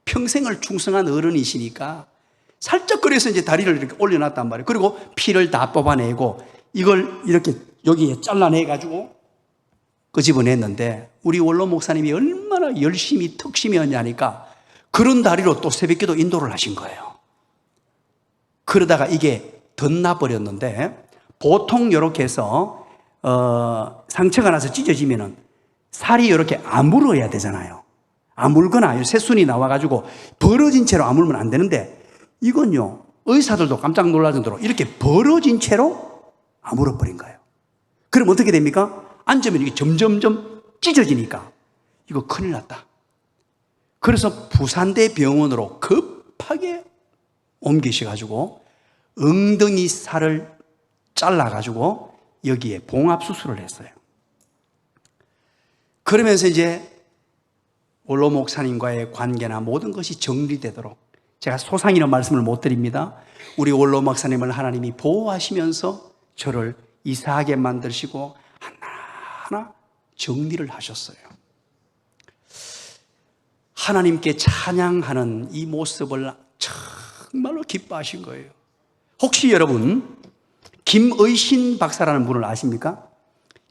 S1: 평생을 충성한 어른이시니까 살짝 그래서 이제 다리를 이렇게 올려놨단 말이에요. 그리고 피를 다 뽑아내고 이걸 이렇게 여기에 잘라내가지고 끄집어냈는데 우리 원로 목사님이 얼마나 열심히 특심이었냐니까 그런 다리로 또 새벽기도 인도를 하신 거예요. 그러다가 이게 덧나버렸는데 보통 이렇게 해서 상처가 나서 찢어지면은 살이 이렇게 아물어야 되잖아요. 아물거나 새순이 나와가지고 벌어진 채로 아물면 안 되는데 이건요 의사들도 깜짝 놀랄 정도로 이렇게 벌어진 채로 아물어버린 거예요. 그럼 어떻게 됩니까? 앉으면 이게 점점점 찢어지니까 이거 큰일 났다. 그래서 부산대 병원으로 급하게 옮기셔가지고 엉덩이 살을 잘라가지고 여기에 봉합수술을 했어요. 그러면서 이제 원로 목사님과의 관계나 모든 것이 정리되도록 제가 소상히는 말씀을 못 드립니다. 우리 원로 목사님을 하나님이 보호하시면서 저를 이사하게 만드시고 하나하나 정리를 하셨어요. 하나님께 찬양하는 이 모습을 정말로 기뻐하신 거예요. 혹시 여러분 김의신 박사라는 분을 아십니까?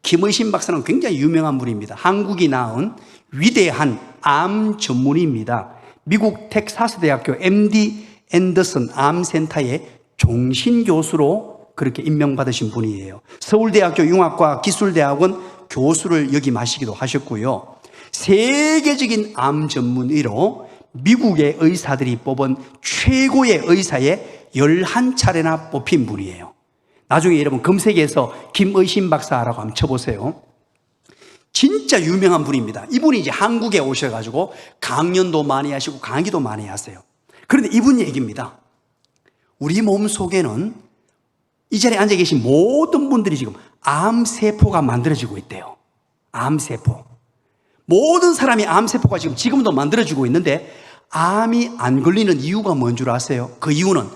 S1: 김의신 박사는 굉장히 유명한 분입니다. 한국이 낳은 위대한 암 전문의입니다. 미국 텍사스 대학교 MD 앤더슨 암센터의 종신교수로 그렇게 임명받으신 분이에요. 서울대학교 융합과 기술대학원 교수를 역임하시기도 하셨고요. 세계적인 암 전문의로 미국의 의사들이 뽑은 최고의 의사에 11차례나 뽑힌 분이에요. 나중에 여러분 검색해서 김의신 박사라고 한번 쳐보세요. 진짜 유명한 분입니다. 이분이 이제 한국에 오셔가지고 강연도 많이 하시고 강의도 많이 하세요. 그런데 이분 얘기입니다. 우리 몸 속에는 이 자리에 앉아 계신 모든 분들이 지금 암세포가 만들어지고 있대요. 암세포. 모든 사람이 암세포가 지금도 만들어지고 있는데 암이 안 걸리는 이유가 뭔 줄 아세요? 그 이유는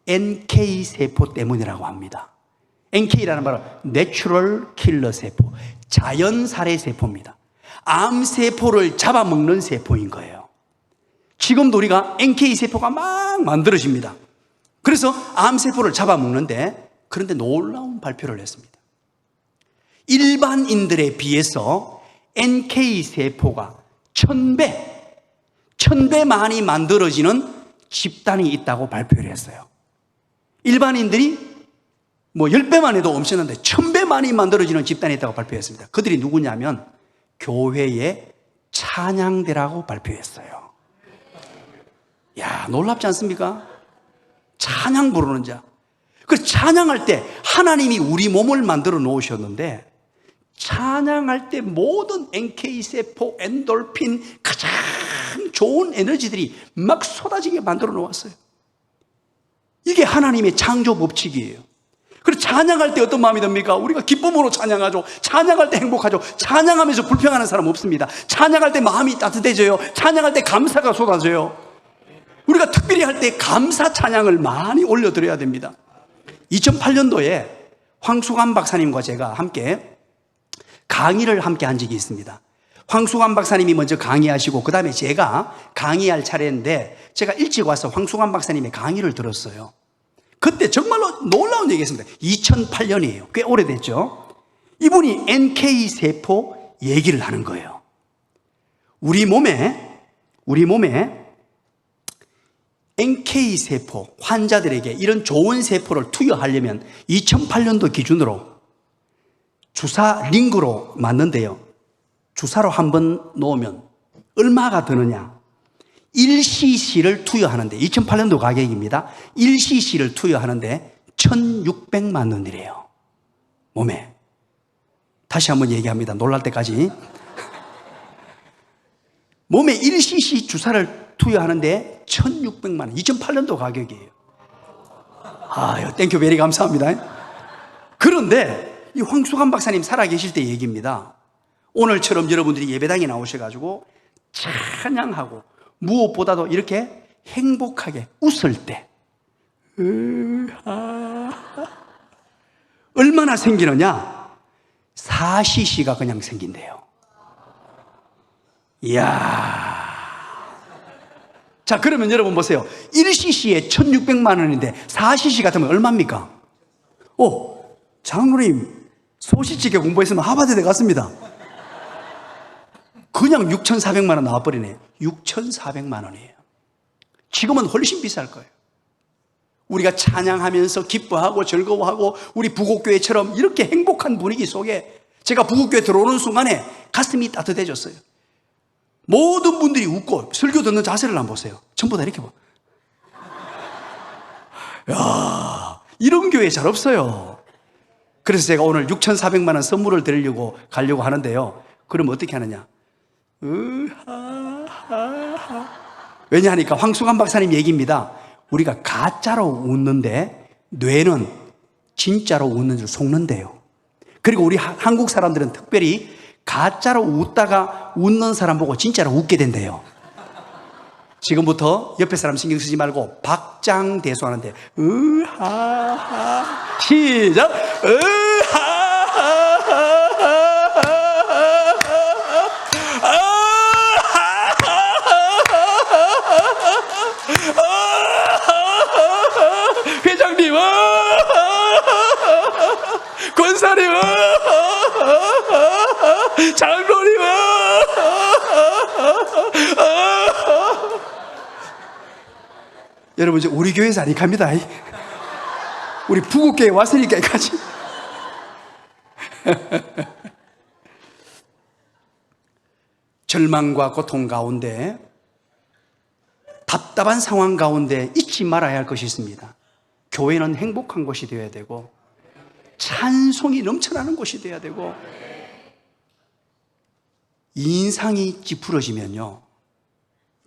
S1: NK세포 때문이라고 합니다. NK라는 말은 Natural Killer 세포, 자연살해 세포입니다. 암세포를 잡아먹는 세포인 거예요. 지금도 우리가 NK세포가 막 만들어집니다. 그래서 암세포를 잡아먹는데 그런데 놀라운 발표를 했습니다. 일반인들에 비해서 NK세포가 1000배 많이 만들어지는 집단이 있다고 발표를 했어요. 일반인들이 10배만 해도 엄청난데 1000배 많이 만들어지는 집단이 있다고 발표했습니다. 그들이 누구냐면 교회의 찬양대라고 발표했어요. 야, 놀랍지 않습니까? 찬양 부르는 자. 그 찬양할 때 하나님이 우리 몸을 만들어 놓으셨는데 찬양할 때 모든 NK세포, 엔돌핀, 가장 좋은 에너지들이 막 쏟아지게 만들어 놓았어요. 이게 하나님의 창조 법칙이에요. 그래서 찬양할 때 어떤 마음이 듭니까? 우리가 기쁨으로 찬양하죠. 찬양할 때 행복하죠. 찬양하면서 불평하는 사람 없습니다. 찬양할 때 마음이 따뜻해져요. 찬양할 때 감사가 쏟아져요. 우리가 특별히 할 때 감사 찬양을 많이 올려드려야 됩니다. 2008년도에 황수관 박사님과 제가 함께 강의를 함께 한 적이 있습니다. 황수관 박사님이 먼저 강의하시고 그 다음에 제가 강의할 차례인데 제가 일찍 와서 황수관 박사님의 강의를 들었어요. 그때 정말로 놀라운 얘기했습니다. 2008년이에요. 꽤 오래됐죠. 이분이 NK세포 얘기를 하는 거예요. 우리 몸에 NK세포 환자들에게 이런 좋은 세포를 투여하려면 2008년도 기준으로 주사 링그로 맞는데요. 주사로 한 번 놓으면 얼마가 드느냐? 1cc를 투여하는데 2008년도 가격입니다. 1cc를 투여하는데 1,600만 원이래요. 몸에. 다시 한번 얘기합니다. 놀랄 때까지. 몸에 1cc 주사를 투여하는데 1,600만 원. 2008년도 가격이에요. 아유, 땡큐 베리 감사합니다. 그런데 이 황수관 박사님 살아계실 때 얘기입니다. 오늘처럼 여러분들이 예배당에 나오셔가지고 찬양하고 무엇보다도 이렇게 행복하게 웃을 때 얼마나 생기느냐? 4cc가 그냥 생긴대요. 이야. 자, 그러면 여러분 보세요. 1cc에 1,600만 원인데 4cc 같으면 얼마입니까? 장로님 소시지게 공부했으면 하버드대 갔습니다. 그냥 6,400만 원 나와버리네. 6,400만 원이에요. 지금은 훨씬 비쌀 거예요. 우리가 찬양하면서 기뻐하고 즐거워하고 우리 부곡교회처럼 이렇게 행복한 분위기 속에 제가 부곡교회 들어오는 순간에 가슴이 따뜻해졌어요. 모든 분들이 웃고 설교 듣는 자세를 한번 보세요. 전부 다 이렇게 봐. 야, 이런 교회 잘 없어요. 그래서 제가 오늘 6,400만 원 선물을 드리려고 가려고 하는데요. 그럼 어떻게 하느냐? 왜냐하니까 황수관 박사님 얘기입니다. 우리가 가짜로 웃는데 뇌는 진짜로 웃는 줄 속는데요. 그리고 우리 한국 사람들은 특별히 가짜로 웃다가 웃는 사람 보고 진짜로 웃게 된대요. 지금부터 옆에 사람 신경 쓰지 말고 박장대소하는데 시작. 회장님, 권사님, 장로님, 여러분, 이제 우리 교회에서 아니 갑니다. 우리 부곡교회 왔으니까 여기까지. 절망과 고통 가운데, 답답한 상황 가운데 잊지 말아야 할 것이 있습니다. 교회는 행복한 곳이 되어야 되고 찬송이 넘쳐나는 곳이 되어야 되고, 인상이 찌푸러지면요,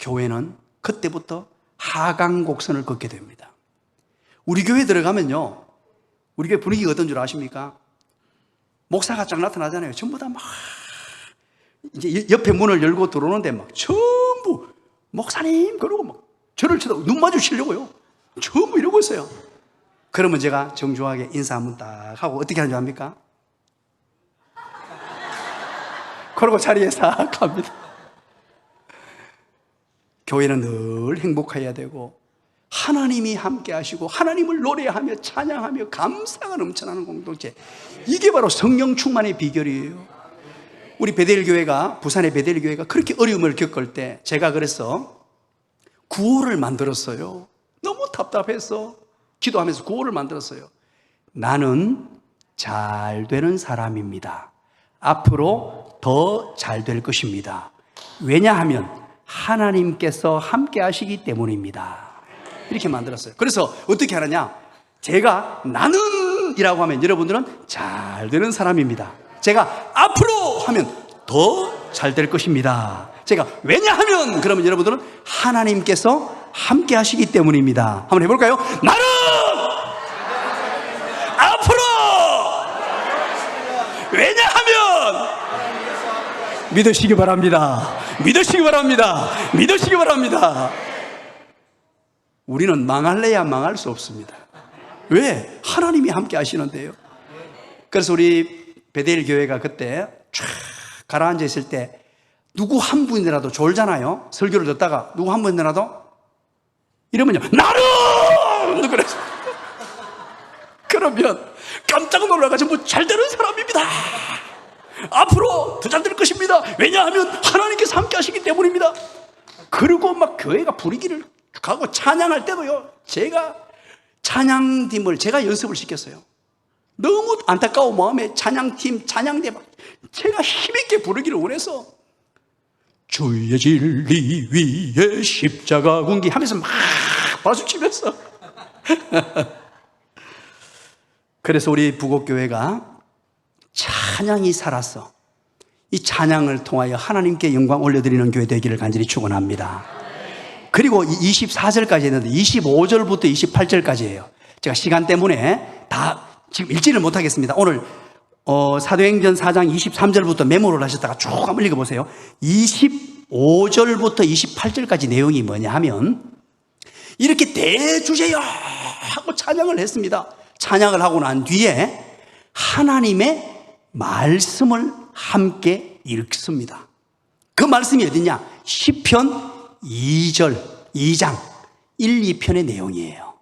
S1: 교회는 그때부터 하강 곡선을 걷게 됩니다. 우리 교회 들어가면요, 우리 교회 분위기가 어떤 줄 아십니까? 목사가 쫙 나타나잖아요. 전부 다 막 이제 옆에 문을 열고 들어오는데 막 전부 목사님 그러고 막 저를 쳐다보고 눈 마주치려고요. 전부 이러고 있어요. 그러면 제가 정중하게 인사 한번 딱 하고 어떻게 하는 줄 압니까? 그러고 자리에 싹 갑니다. 교회는 늘 행복해야 되고 하나님이 함께 하시고 하나님을 노래하며 찬양하며 감사가 넘쳐나는 공동체, 이게 바로 성령 충만의 비결이에요. 우리 베델 교회가, 부산의 베델 교회가 그렇게 어려움을 겪을 때 제가 그래서 구호를 만들었어요. 너무 답답해서 기도하면서 구호를 만들었어요. 나는 잘 되는 사람입니다. 앞으로 더 잘 될 것입니다. 왜냐하면 하나님께서 함께 하시기 때문입니다. 이렇게 만들었어요. 그래서 어떻게 하느냐? 제가 나는 이라고 하면 여러분들은 잘 되는 사람입니다. 제가 앞으로 하면 더 잘 될 것입니다. 제가 왜냐하면 그러면 여러분들은 하나님께서 함께 하시기 때문입니다. 한번 해볼까요? 나는 앞으로 왜냐하면 믿으시기 바랍니다. 믿으시기 바랍니다. 믿으시기 바랍니다. 우리는 망할래야 망할 수 없습니다. 왜? 하나님이 함께 하시는데요. 그래서 우리 베델 교회가 그때 쫙 가라앉아 있을 때 누구 한 분이라도 졸잖아요. 설교를 듣다가 누구 한 분이라도 이러면요, 나는! 그래서 그러면 깜짝 놀라가지고 뭐 잘 되는 사람입니다. 앞으로 더 잘 될 것입니다. 왜냐하면 하나님께서 함께 하시기 때문입니다. 그리고 막 교회가 부르기를 가고 찬양할 때도요, 제가 찬양팀을 제가 연습을 시켰어요. 너무 안타까운 마음에 찬양팀, 찬양대 막 제가 힘있게 부르기를 원해서 주의 진리 위에 십자가 군기 하면서 막 박수치면서 그래서 우리 부곡교회가 찬양이 살아서 이 찬양을 통하여 하나님께 영광 올려드리는 교회 되기를 간절히 축원합니다. 그리고 24절까지 했는데 25절부터 28절까지예요. 제가 시간 때문에 다 지금 읽지를 못하겠습니다. 오늘 사도행전 4장 23절부터 메모를 하셨다가 쭉 한번 읽어보세요. 25절부터 28절까지 내용이 뭐냐 하면 이렇게 대주제여 하고 찬양을 했습니다. 찬양을 하고 난 뒤에 하나님의 말씀을 함께 읽습니다. 그 말씀이 어디냐? 시편 2장 1, 2편의 내용이에요.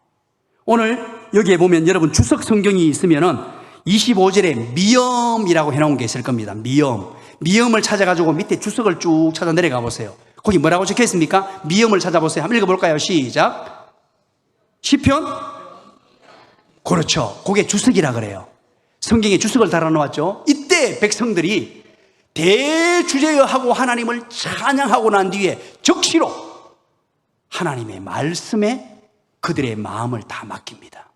S1: 오늘 여기에 보면 여러분 주석 성경이 있으면은 25절에 미엄이라고 해놓은 게 있을 겁니다. 미엄을 찾아가지고 밑에 주석을 쭉 찾아 내려가 보세요. 거기 뭐라고 적혀 있습니까? 미엄을 찾아보세요. 한번 읽어볼까요? 시작. 시편? 그렇죠. 그게 주석이라 그래요. 성경에 주석을 달아놓았죠. 이때 백성들이 대주제여 하고 하나님을 찬양하고 난 뒤에 적시로 하나님의 말씀에 그들의 마음을 다 맡깁니다.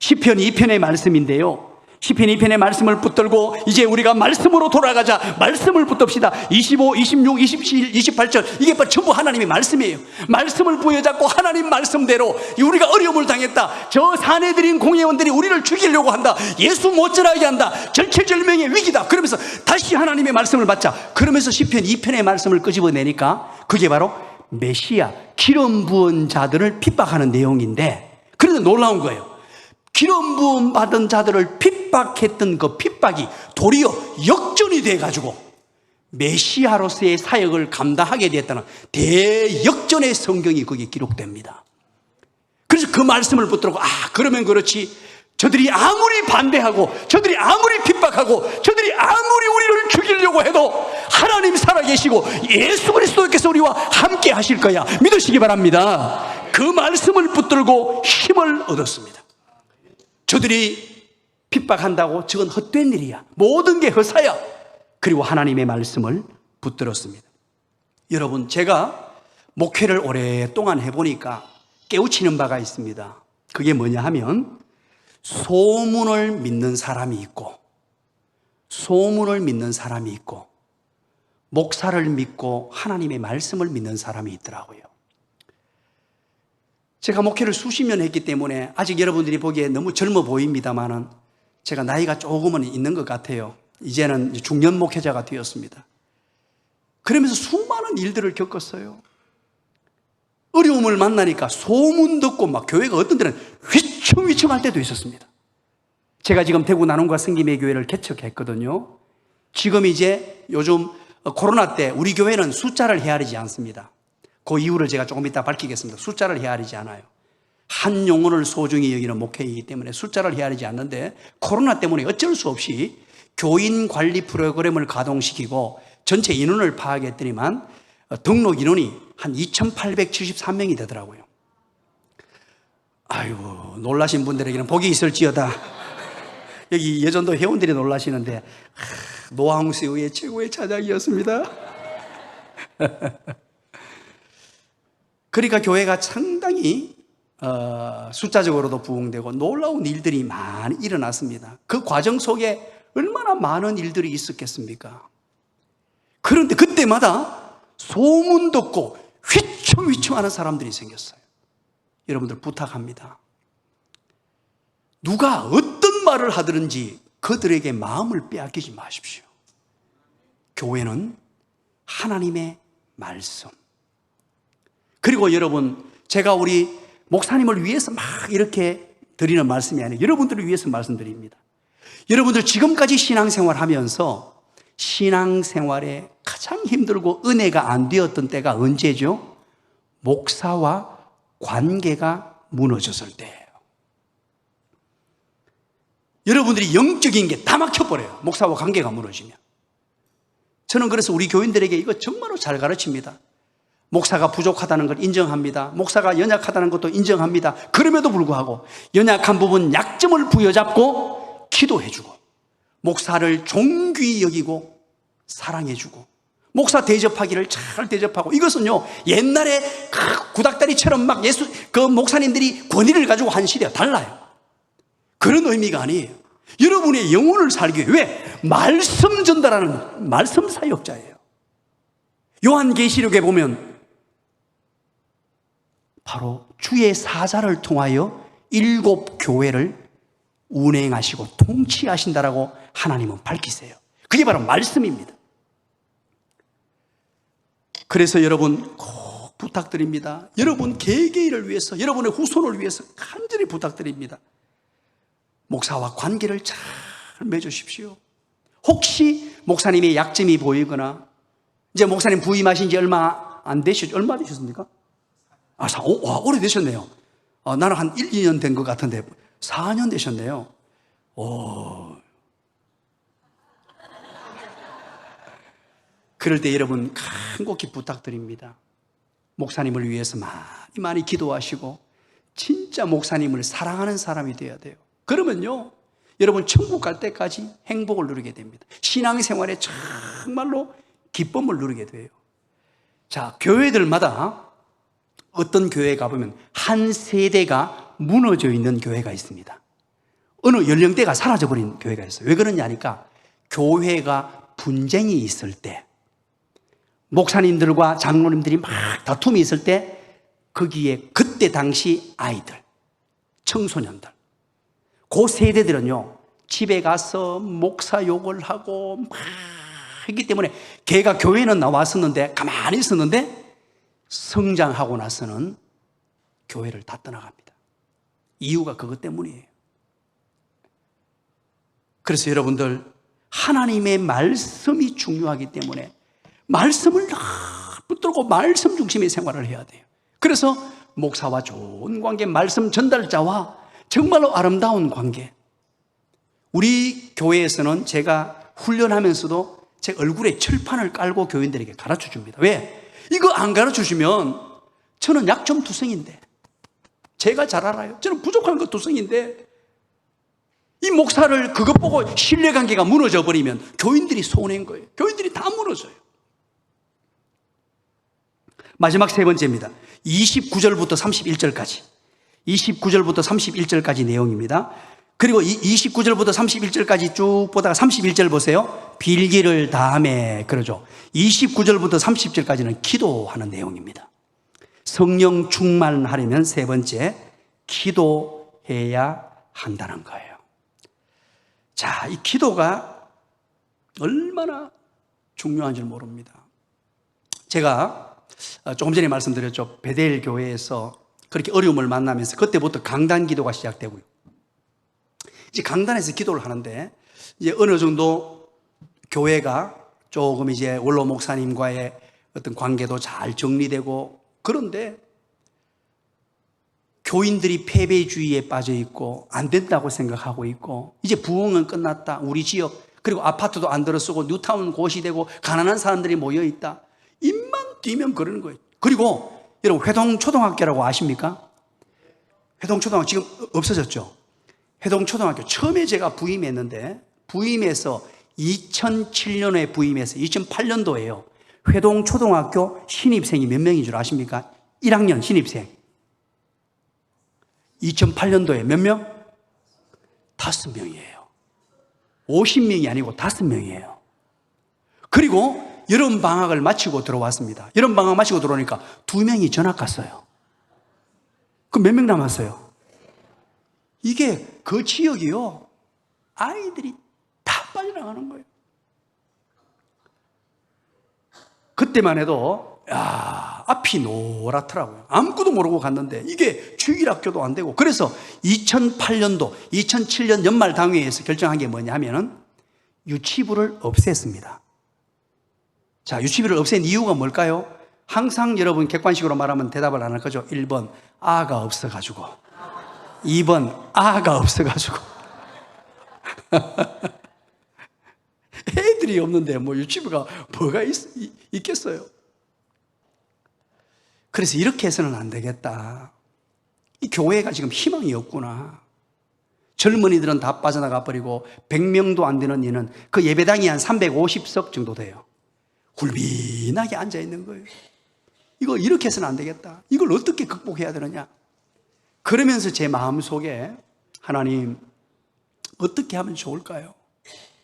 S1: 시편 2편의 말씀인데요, 시편 2편의 말씀을 붙들고 이제 우리가 말씀으로 돌아가자. 말씀을 붙듭시다. 25, 26, 27, 28절 이게 전부 하나님의 말씀이에요. 말씀을 부여잡고 하나님 말씀대로 우리가 어려움을 당했다. 저 사내들인 공회원들이 우리를 죽이려고 한다. 예수 못 전하게 한다. 절체절명의 위기다. 그러면서 다시 하나님의 말씀을 받자. 그러면서 시편 2편의 말씀을 끄집어내니까 그게 바로 메시아 기름 부은 자들을 핍박하는 내용인데, 그런데 놀라운 거예요. 기름 부음 받은 자들을 핍박했던 그 핍박이 도리어 역전이 돼가지고 메시아로서의 사역을 감당하게 됐다는 대역전의 성경이 거기에 기록됩니다. 그래서 그 말씀을 붙들고 그러면 그렇지, 저들이 아무리 반대하고 저들이 아무리 핍박하고 저들이 아무리 우리를 죽이려고 해도 하나님 살아계시고 예수 그리스도께서 우리와 함께 하실 거야 믿으시기 바랍니다. 그 말씀을 붙들고 힘을 얻었습니다. 저들이 핍박한다고 저건 헛된 일이야, 모든 게 허사야. 그리고 하나님의 말씀을 붙들었습니다. 여러분, 제가 목회를 오랫동안 해보니까 깨우치는 바가 있습니다. 그게 뭐냐 하면 소문을 믿는 사람이 있고 목사를 믿고 하나님의 말씀을 믿는 사람이 있더라고요. 제가 목회를 수십 년 했기 때문에 아직 여러분들이 보기에 너무 젊어 보입니다만은 제가 나이가 조금은 있는 것 같아요. 이제는 중년 목회자가 되었습니다. 그러면서 수많은 일들을 겪었어요. 어려움을 만나니까 소문 듣고 막 교회가 어떤 데는 휘청휘청할 때도 있었습니다. 제가 지금 대구 나눔과 승김의 교회를 개척했거든요. 지금 이제 요즘 코로나 때 우리 교회는 숫자를 헤아리지 않습니다. 그 이유를 제가 조금 이따 밝히겠습니다. 숫자를 헤아리지 않아요. 한 영혼을 소중히 여기는 목회이기 때문에 숫자를 헤아리지 않는데, 코로나 때문에 어쩔 수 없이 교인 관리 프로그램을 가동시키고 전체 인원을 파악했더니만 등록 인원이 한 2,873명이 되더라고요. 아이고, 놀라신 분들에게는 복이 있을지어다. 여기 예전도 회원들이 놀라시는데 노항수의 최고의 찬양이었습니다. 그러니까 교회가 상당히 숫자적으로도 부흥되고 놀라운 일들이 많이 일어났습니다. 그 과정 속에 얼마나 많은 일들이 있었겠습니까? 그런데 그때마다 소문 듣고 휘청휘청하는 사람들이 생겼어요. 여러분들 부탁합니다. 누가 어떤 말을 하든지 그들에게 마음을 빼앗기지 마십시오. 교회는 하나님의 말씀. 그리고 여러분, 제가 우리 목사님을 위해서 막 이렇게 드리는 말씀이 아니라 여러분들을 위해서 말씀드립니다. 여러분들 지금까지 신앙생활 하면서 신앙생활에 가장 힘들고 은혜가 안 되었던 때가 언제죠? 목사와 관계가 무너졌을 때예요. 여러분들이 영적인 게 다 막혀버려요. 목사와 관계가 무너지면. 저는 그래서 우리 교인들에게 이거 정말로 잘 가르칩니다. 목사가 부족하다는 걸 인정합니다. 목사가 연약하다는 것도 인정합니다. 그럼에도 불구하고 연약한 부분 약점을 부여잡고 기도해주고, 목사를 존귀히 여기고 사랑해주고, 목사 대접하기를 잘 대접하고, 이것은요 옛날에 구닥다리처럼 막 목사님들이 권위를 가지고 한 시대와 달라요. 그런 의미가 아니에요. 여러분의 영혼을 살기 위해, 왜? 말씀 전달하는 말씀 사역자예요. 요한계시록에 보면 바로 주의 사자를 통하여 7 교회를 운행하시고 통치하신다라고 하나님은 밝히세요. 그게 바로 말씀입니다. 그래서 여러분 꼭 부탁드립니다. 여러분 개개인을 위해서, 여러분의 후손을 위해서 간절히 부탁드립니다. 목사와 관계를 잘 맺으십시오. 혹시 목사님의 약점이 보이거나, 이제 목사님 부임하신 지 얼마 되셨습니까? 오래되셨네요. 나는 한 1, 2년 된 것 같은데 4년 되셨네요. 그럴 때 여러분 간곡히 부탁드립니다. 목사님을 위해서 많이 기도하시고 진짜 목사님을 사랑하는 사람이 되어야 돼요. 그러면요 여러분 천국 갈 때까지 행복을 누리게 됩니다. 신앙생활에 정말로 기쁨을 누리게 돼요. 자, 교회들마다 어떤 교회에 가보면 한 세대가 무너져 있는 교회가 있습니다. 어느 연령대가 사라져버린 교회가 있어요. 왜 그러냐 하니까, 교회가 분쟁이 있을 때, 목사님들과 장로님들이 막 다툼이 있을 때, 거기에 그때 당시 아이들, 청소년들, 그 세대들은요 집에 가서 목사 욕을 하고 막 했기 때문에, 걔가 교회는 나왔었는데 가만히 있었는데 성장하고 나서는 교회를 다 떠나갑니다. 이유가 그것 때문이에요. 그래서 여러분들, 하나님의 말씀이 중요하기 때문에 말씀을 붙들고 말씀 중심의 생활을 해야 돼요. 그래서 목사와 좋은 관계, 말씀 전달자와 정말로 아름다운 관계. 우리 교회에서는 제가 훈련하면서도 제 얼굴에 철판을 깔고 교인들에게 가르쳐 줍니다. 왜? 이거 안 가르쳐 주시면 저는 약점 투성인데, 제가 잘 알아요. 저는 부족한 것 투성인데, 이 목사를 그것 보고 신뢰관계가 무너져 버리면 교인들이 손해인 거예요. 교인들이 다 무너져요. 마지막 세 번째입니다. 29절부터 31절까지. 29절부터 31절까지 내용입니다. 그리고 29절부터 31절까지 쭉 보다가 31절 보세요. 빌기를 다하매, 그러죠. 29절부터 30절까지는 기도하는 내용입니다. 성령 충만하려면 세 번째, 기도해야 한다는 거예요. 자, 이 기도가 얼마나 중요한 줄 모릅니다. 제가 조금 전에 말씀드렸죠. 베델 교회에서 그렇게 어려움을 만나면서 그때부터 강단 기도가 시작되고요. 이제 강단에서 기도를 하는데, 이제 어느 정도 교회가 조금 이제 원로 목사님과의 어떤 관계도 잘 정리되고, 그런데 교인들이 패배주의에 빠져 있고 안 된다고 생각하고 있고, 이제 부흥은 끝났다, 우리 지역 그리고 아파트도 안 들어서고 뉴타운 곳이 되고 가난한 사람들이 모여 있다, 입만 띄면 그러는 거예요. 그리고 여러분, 회동초등학교라고 아십니까? 회동초등학교 지금 없어졌죠. 회동초등학교 처음에 제가 부임했는데, 부임해서 2007년에 부임해서 2008년도에요 회동초등학교 신입생이 몇 명인 줄 아십니까? 1학년 신입생 2008년도에 몇 명? 5명이에요 50명이 아니고 5명이에요 그리고 여름방학을 마치고 들어왔습니다. 여름방학 마치고 들어오니까 2명이 전학 갔어요. 그럼 몇 명 남았어요? 이게 그 지역이요, 아이들이 다 빠져나가는 거예요. 그때만 해도 앞이 노랗더라고요. 아무것도 모르고 갔는데 이게 주일학교도 안 되고, 그래서 2008년 연말 당회에서 결정한 게 뭐냐 하면은 유치부를 없앴습니다. 자, 유치비를 없앤 이유가 뭘까요? 항상 여러분 객관식으로 말하면 대답을 안 할 거죠. 1번, 아가 없어가지고. 2번, 아가 없어가지고. 애들이 없는데 뭐 유치비가 뭐가 있겠어요? 그래서 이렇게 해서는 안 되겠다. 이 교회가 지금 희망이 없구나. 젊은이들은 다 빠져나가 버리고 100명도 안 되는 이는 그 예배당이 한 350석 정도 돼요. 굴빈하게 앉아 있는 거예요. 이거 이렇게 해서는 안 되겠다. 이걸 어떻게 극복해야 되느냐. 그러면서 제 마음속에 하나님 어떻게 하면 좋을까요?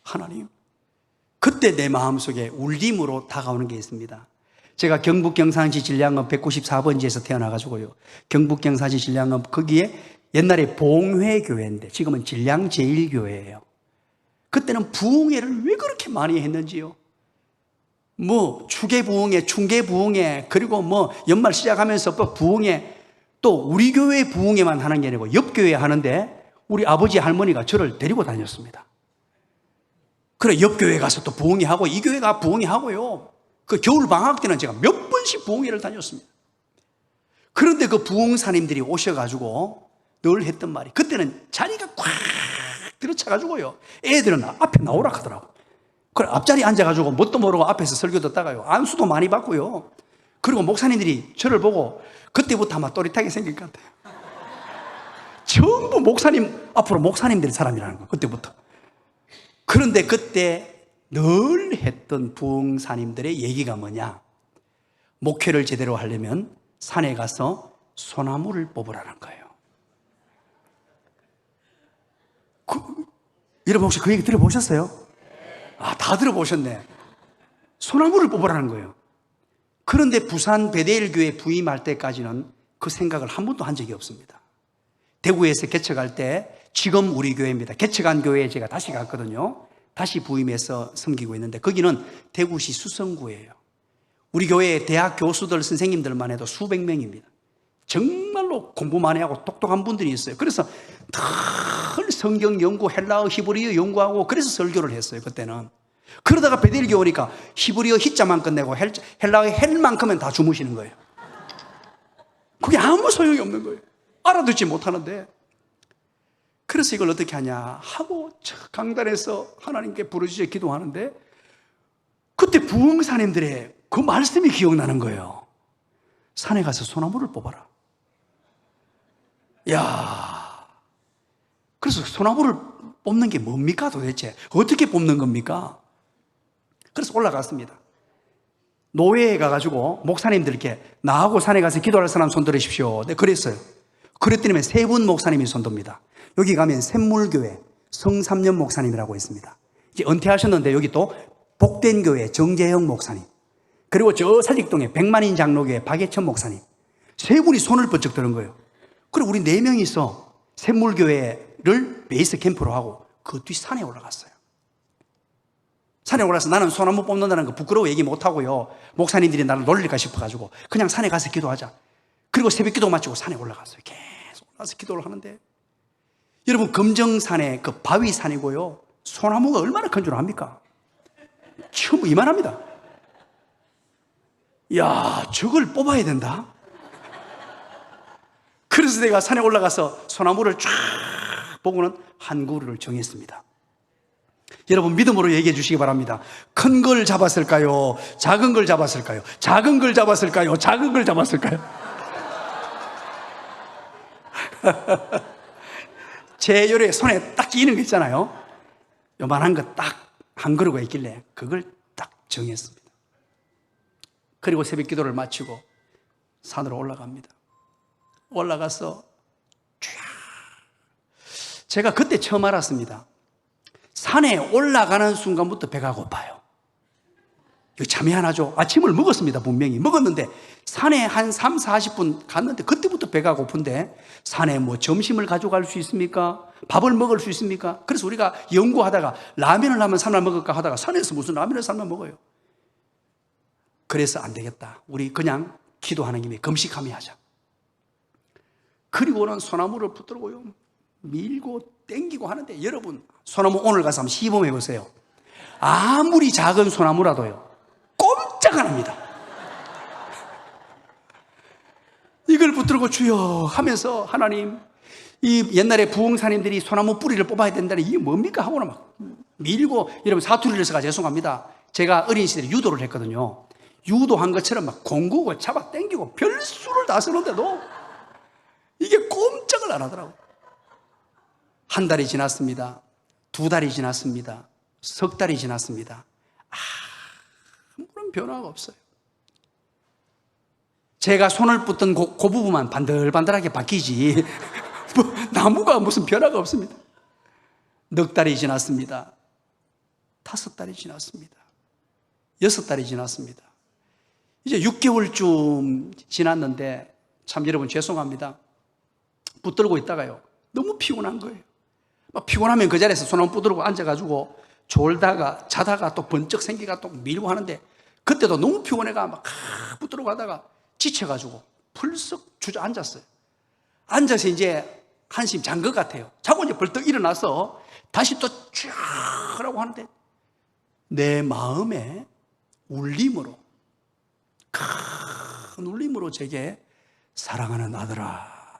S1: 하나님. 그때 내 마음속에 울림으로 다가오는 게 있습니다. 제가 경북 경산시 진량읍 194번지에서 태어나가지고요. 경북 경산시 진량읍 거기에 옛날에 봉회교회인데 지금은 진량제일교회예요. 그때는 부흥회를 왜 그렇게 많이 했는지요. 뭐 추계부흥회, 충계부흥회, 그리고 뭐 연말 시작하면서 또 부흥회, 또 우리 교회 부흥회만 하는 게 아니고 옆 교회 하는데 우리 아버지 할머니가 저를 데리고 다녔습니다. 그래 옆 교회 가서 또 부흥회 하고 이 교회가 부흥회 하고요. 그 겨울 방학 때는 제가 몇 번씩 부흥회를 다녔습니다. 그런데 그 부흥사님들이 오셔가지고 늘 했던 말이, 그때는 자리가 꽉 들어차가지고요. 애들은 앞에 나오라 하더라고. 그래 앞자리에 앉아가지고 뭣도 모르고 앞에서 설교 듣다가요. 안수도 많이 받고요. 그리고 목사님들이 저를 보고 그때부터 아마 또릿하게 생긴 것 같아요. 전부 목사님 앞으로 목사님들의 사람이라는 거예요. 그때부터. 그런데 그때 늘 했던 부흥사님들의 얘기가 뭐냐? 목회를 제대로 하려면 산에 가서 소나무를 뽑으라는 거예요. 여러분 혹시 그 얘기 들어보셨어요? 아, 다 들어보셨네. 소나무를 뽑으라는 거예요. 그런데 부산 베데일 교회 부임할 때까지는 그 생각을 한 번도 한 적이 없습니다. 대구에서 개척할 때 지금 우리 교회입니다. 개척한 교회에 제가 다시 갔거든요. 다시 부임해서 섬기고 있는데 거기는 대구시 수성구예요. 우리 교회에 대학 교수들, 선생님들만 해도 수백 명입니다. 정말로 공부 많이 하고 똑똑한 분들이 있어요. 그래서 늘 성경 연구, 헬라어, 히브리어 연구하고 그래서 설교를 했어요. 그때는. 그러다가 베델 교회 오니까 히브리어 히자만 끝내고 헬라어 헬만큼은 다 주무시는 거예요. 그게 아무 소용이 없는 거예요. 알아듣지 못하는데. 그래서 이걸 어떻게 하냐 하고 강단에서 하나님께 부르짖어 기도하는데 그때 부흥사님들의 그 말씀이 기억나는 거예요. 산에 가서 소나무를 뽑아라. 야, 그래서 소나무를 뽑는 게 뭡니까 도대체? 어떻게 뽑는 겁니까? 그래서 올라갔습니다. 노회에 가가지고 목사님들께 나하고 산에 가서 기도할 사람 손 들으십시오. 네, 그랬어요. 그랬더니 세 분 목사님이 손 듭니다. 여기 가면 샘물교회 성삼년 목사님이라고 있습니다. 이제 은퇴하셨는데 여기 또 복된 교회 정재형 목사님, 그리고 저 사직동에 백만인 장로교회 박예천 목사님, 세 분이 손을 번쩍 드는 거예요. 그리고 우리 네 명이서 샘물교회를 베이스 캠프로 하고 그 뒤 산에 올라갔어요. 산에 올라서 나는 소나무 뽑는다는 거 부끄러워 얘기 못하고요. 목사님들이 나를 놀릴까 싶어가지고 그냥 산에 가서 기도하자. 그리고 새벽 기도 마치고 산에 올라갔어요. 계속 올라가서 기도를 하는데 여러분 금정산에 그 바위산이고요. 소나무가 얼마나 큰 줄 압니까? 처음 이만합니다. 이야, 저걸 뽑아야 된다? 그래서 내가 산에 올라가서 소나무를 쫙 보고는 한 그루를 정했습니다. 여러분 믿음으로 얘기해 주시기 바랍니다. 큰 걸 잡았을까요? 작은 걸 잡았을까요? 작은 걸 잡았을까요? 작은 걸 잡았을까요? 제 요래 손에 딱 끼는 거 있잖아요. 요만한 거 딱 한 그루가 있길래 그걸 딱 정했습니다. 그리고 새벽 기도를 마치고 산으로 올라갑니다. 올라가서 제가 그때 처음 알았습니다. 산에 올라가는 순간부터 배가 고파요. 이거 참 희한하죠. 아침을 먹었습니다. 분명히 먹었는데 산에 한 3, 40분 갔는데 그때부터 배가 고픈데 산에 뭐 점심을 가져갈 수 있습니까? 밥을 먹을 수 있습니까? 그래서 우리가 연구하다가 라면을 하면 삶아 먹을까 하다가 산에서 무슨 라면을 삶아 먹어요. 그래서 안 되겠다. 우리 그냥 기도하는 김에 금식하며 하자. 그리고는 소나무를 붙들고요. 밀고 땡기고 하는데 여러분 소나무 오늘 가서 한번 시범해 보세요. 아무리 작은 소나무라도요. 꼼짝 안 합니다. 이걸 붙들고 주여 하면서 하나님, 이 옛날에 부흥사님들이 소나무 뿌리를 뽑아야 된다는 이게 뭡니까? 하고는 막 밀고, 여러분 사투리를 써가 죄송합니다. 제가 어린 시절에 유도를 했거든요. 유도한 것처럼 막 공구고 잡아 당기고 별수를 다 쓰는데도 이게 꼼짝을 안 하더라고요. 한 달이 지났습니다. 두 달이 지났습니다. 석 달이 지났습니다. 아무런 변화가 없어요. 제가 손을 뻗던 그 부분만 반들반들하게 바뀌지 뭐 나무가 무슨 변화가 없습니다. 넉 달이 지났습니다. 다섯 달이 지났습니다. 여섯 달이 지났습니다. 이제 6개월쯤 지났는데 참 여러분 죄송합니다. 붙들고 있다가요 너무 피곤한 거예요. 막 피곤하면 그 자리에서 손 한번 붙들고 앉아가지고 졸다가 자다가 또 번쩍 생기가 또 밀고 하는데, 그때도 너무 피곤해가 막 붙들고 가다가 지쳐가지고 풀썩 주저앉았어요. 앉아서 이제 한심 잔 것 같아요. 자고 이제 벌떡 일어나서 다시 또 쭉 하라고 하는데 내 마음에 울림으로, 큰 울림으로 제게 사랑하는 아들아,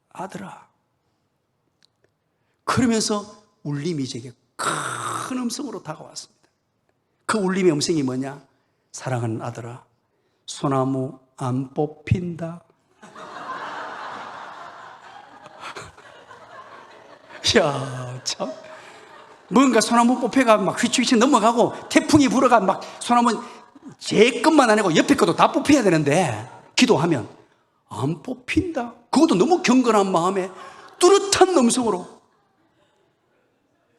S1: 아들아, 그러면서 울림이 제게 큰 음성으로 다가왔습니다. 그 울림의 음성이 뭐냐? 사랑하는 아들아, 소나무 안 뽑힌다. 이야, 참. 뭔가 소나무 뽑혀가 막 휘치휘치 넘어가고 태풍이 불어가 막 소나무 제 것만 아니고 옆에 것도 다 뽑혀야 되는데 기도하면 안 뽑힌다. 그것도 너무 경건한 마음에 뚜렷한 음성으로.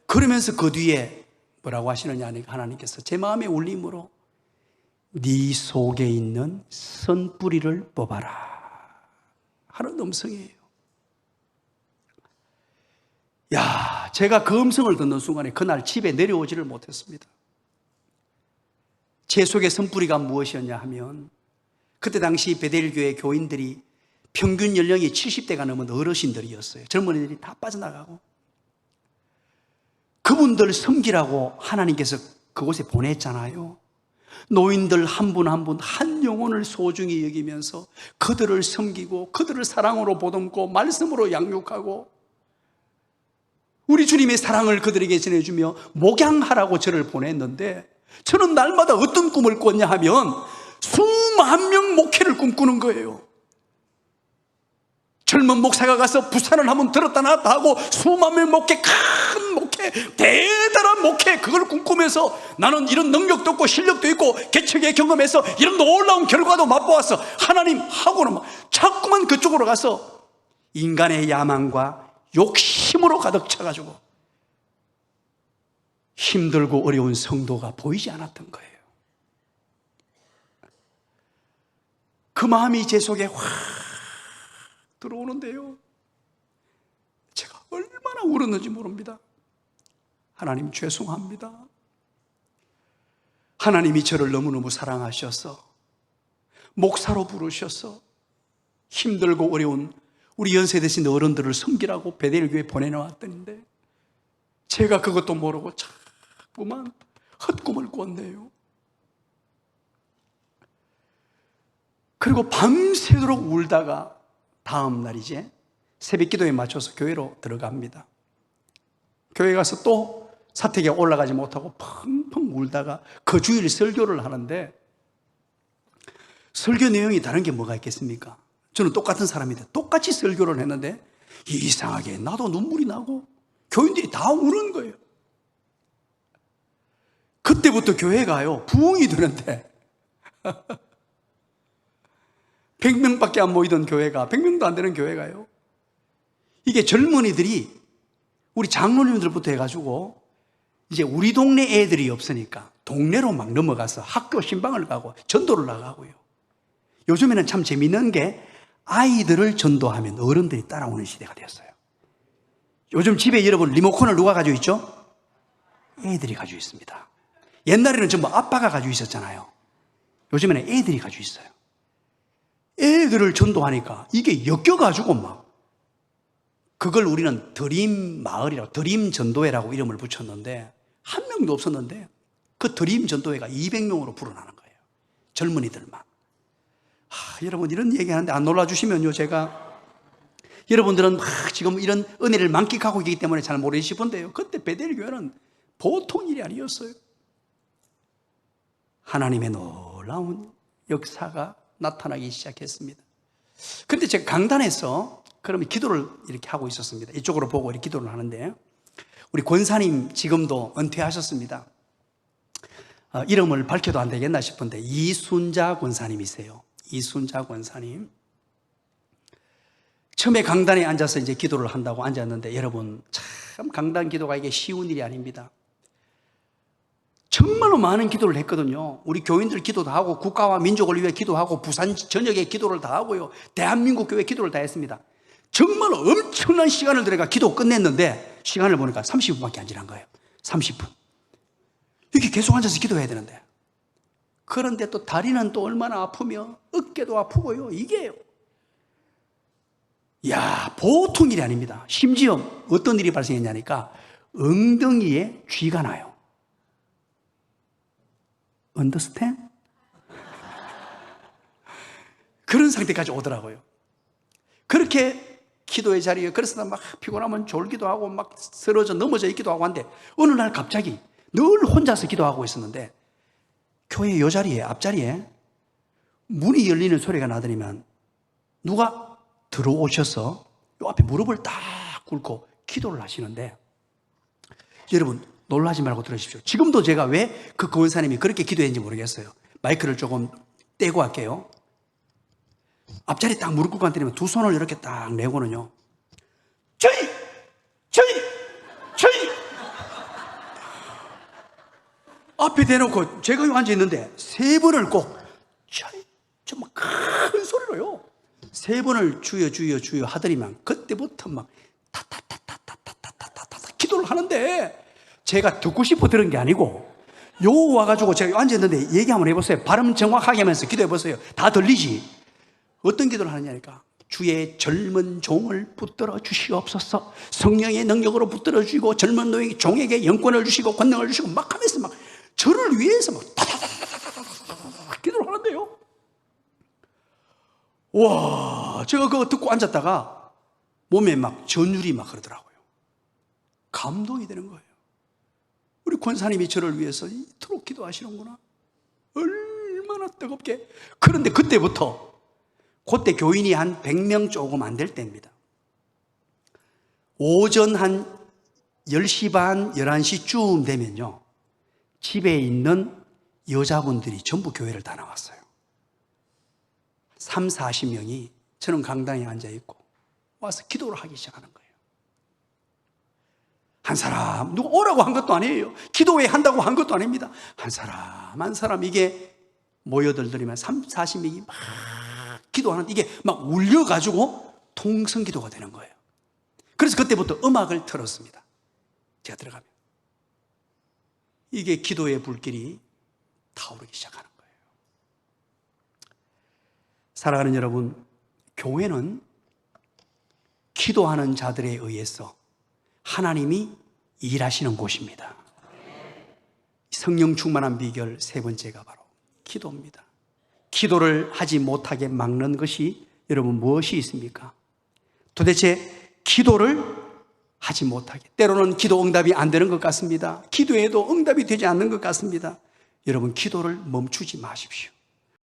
S1: 그러면서 그 뒤에 뭐라고 하시느냐 하니까 하나님께서 제 마음의 울림으로 네 속에 있는 선뿌리를 뽑아라 하는 음성이에요. 야, 제가 그 음성을 듣는 순간에 그날 집에 내려오지를 못했습니다. 제 속의 선뿌리가 무엇이었냐 하면, 그때 당시 베델교회 교인들이 평균 연령이 70대가 넘은 어르신들이었어요. 젊은이들이 다 빠져나가고, 그분들 섬기라고 하나님께서 그곳에 보냈잖아요. 노인들 한 분 한 분 한 영혼을 소중히 여기면서 그들을 섬기고 그들을 사랑으로 보듬고 말씀으로 양육하고 우리 주님의 사랑을 그들에게 전해주며 목양하라고 저를 보냈는데, 저는 날마다 어떤 꿈을 꿨냐 하면 수만 명 목회를 꿈꾸는 거예요. 젊은 목사가 가서 부산을 한번 들었다 놨다 하고 수만 명 목회, 큰 목회, 대단한 목회, 그걸 꿈꾸면서 나는 이런 능력도 있고 실력도 있고 개척의 경험에서 이런 놀라운 결과도 맛보았어 하나님 하고는 막 자꾸만 그쪽으로 가서 인간의 야망과 욕심으로 가득 차가지고 힘들고 어려운 성도가 보이지 않았던 거예요. 그 마음이 제 속에 확 들어오는데요, 제가 얼마나 울었는지 모릅니다. 하나님 죄송합니다. 하나님이 저를 너무너무 사랑하셔서 목사로 부르셔서 힘들고 어려운 우리 연세 드신 어른들을 섬기라고 베델교회에 보내놓았던데 제가 그것도 모르고 자꾸만 헛꿈을 꿨네요. 그리고 밤새도록 울다가 다음 날 이제 새벽 기도에 맞춰서 교회로 들어갑니다. 교회 가서 또 사택에 올라가지 못하고 펑펑 울다가 그 주일 설교를 하는데, 설교 내용이 다른 게 뭐가 있겠습니까? 저는 똑같은 사람인데 똑같이 설교를 했는데 이상하게 나도 눈물이 나고 교인들이 다 우는 거예요. 그때부터 교회가요 부흥이 되는데 100명밖에 안 모이던 교회가 100명도 안 되는 교회가요, 이게 젊은이들이 우리 장로님들부터 해가지고 이제 우리 동네 애들이 없으니까 동네로 막 넘어가서 학교 신방을 가고 전도를 나가고요. 요즘에는 참 재밌는 게 아이들을 전도하면 어른들이 따라오는 시대가 되었어요. 요즘 집에 여러분 리모컨을 누가 가지고 있죠? 애들이 가지고 있습니다. 옛날에는 전부 아빠가 가지고 있었잖아요. 요즘에는 애들이 가지고 있어요. 애들을 전도하니까 이게 엮여가지고 막, 그걸 우리는 드림 마을이라고, 드림 전도회라고 이름을 붙였는데 한 명도 없었는데 그 드림 전도회가 200명으로 불어나는 거예요. 젊은이들만. 여러분 이런 얘기하는데 안 놀라주시면요, 제가. 여러분들은 지금 이런 은혜를 만끽하고 있기 때문에 잘 모르실 건데요, 그때 베델 교회는 보통 일이 아니었어요. 하나님의 놀라운 역사가 나타나기 시작했습니다. 그런데 제가 강단에서 그러면 기도를 이렇게 하고 있었습니다. 이쪽으로 보고 이렇게 기도를 하는데, 우리 권사님 지금도 은퇴하셨습니다. 이름을 밝혀도 안 되겠나 싶은데 이순자 권사님이세요. 이순자 권사님. 처음에 강단에 앉아서 이제 기도를 한다고 앉았는데, 여러분 참 강단 기도가 이게 쉬운 일이 아닙니다. 정말로 많은 기도를 했거든요. 우리 교인들 기도도 하고, 국가와 민족을 위해 기도하고, 부산 전역에 기도를 다 하고요, 대한민국 교회 기도를 다 했습니다. 정말로 엄청난 시간을 들여가 기도 끝냈는데, 시간을 보니까 30분밖에 안 지난 거예요. 30분. 이렇게 계속 앉아서 기도해야 되는데, 그런데 또 다리는 또 얼마나 아프며 어깨도 아프고요. 이게 보통 일이 아닙니다. 심지어 어떤 일이 발생했냐니까 엉덩이에 쥐가 나요. Understand? 그런 상태까지 오더라고요. 그렇게 기도의 자리에, 그래서 막 피곤하면 졸기도 하고 막 쓰러져 넘어져 있기도 하고 한데, 어느 날 갑자기 늘 혼자서 기도하고 있었는데, 교회 요 자리에, 앞자리에 문이 열리는 소리가 나더니만 누가 들어오셔서 요 앞에 무릎을 딱 꿇고 기도를 하시는데, 여러분 놀라지 말고 들으십시오. 지금도 제가 왜 그 권사님이 그렇게 기도했는지 모르겠어요. 마이크를 조금 떼고 할게요. 앞자리 딱 무릎 꿇고 앉으면 두 손을 이렇게 딱 내고는요, 저희 앞에 대놓고 제가 여기 앉아있는데 세 번을 꼭 정말 큰 소리로요, 세 번을 주여 하더니만 그때부터 막 타타타타타타타타타 기도를 하는데, 제가 듣고 싶어 들은 게 아니고 요 와가지고 제가 앉아있는데 얘기 한번 해보세요. 발음 정확하게 하면서 기도해보세요. 다 들리지? 어떤 기도를 하느냐니까, 주의 젊은 종을 붙들어 주시옵소서, 성령의 능력으로 붙들어 주시고 젊은 종에게 영권을 주시고 권능을 주시고 막 하면서 막 저를 위해서 막 타타타타타타 기도를 하는데요. 와, 제가 그거 듣고 앉았다가 몸에 막 전율이 막 그러더라고요. 감동이 되는 거예요. 우리 권사님이 저를 위해서 이토록 기도하시는구나, 얼마나 뜨겁게. 그런데 그때부터, 그때 교인이 한 100명 조금 안 될 때입니다. 오전 한 10시 반, 11시쯤 되면요, 집에 있는 여자분들이 전부 교회를 다 나왔어요. 3, 40명이 저는 강당에 앉아있고 와서 기도를 하기 시작하는 거예요. 한 사람, 누가 오라고 한 것도 아니에요. 기도회 한다고 한 것도 아닙니다. 한 사람 이게 모여들더니만 3, 40명이 막 기도하는데, 이게 막 울려가지고 통성기도가 되는 거예요. 그래서 그때부터 음악을 틀었습니다. 제가 들어가면 이게 기도의 불길이 타오르기 시작하는 거예요. 사랑하는 여러분, 교회는 기도하는 자들에 의해서 하나님이 일하시는 곳입니다. 성령 충만한 비결 세 번째가 바로 기도입니다. 기도를 하지 못하게 막는 것이 여러분 무엇이 있습니까? 도대체 기도를 하지 못하게, 때로는 기도 응답이 안 되는 것 같습니다. 기도해도 응답이 되지 않는 것 같습니다. 여러분, 기도를 멈추지 마십시오.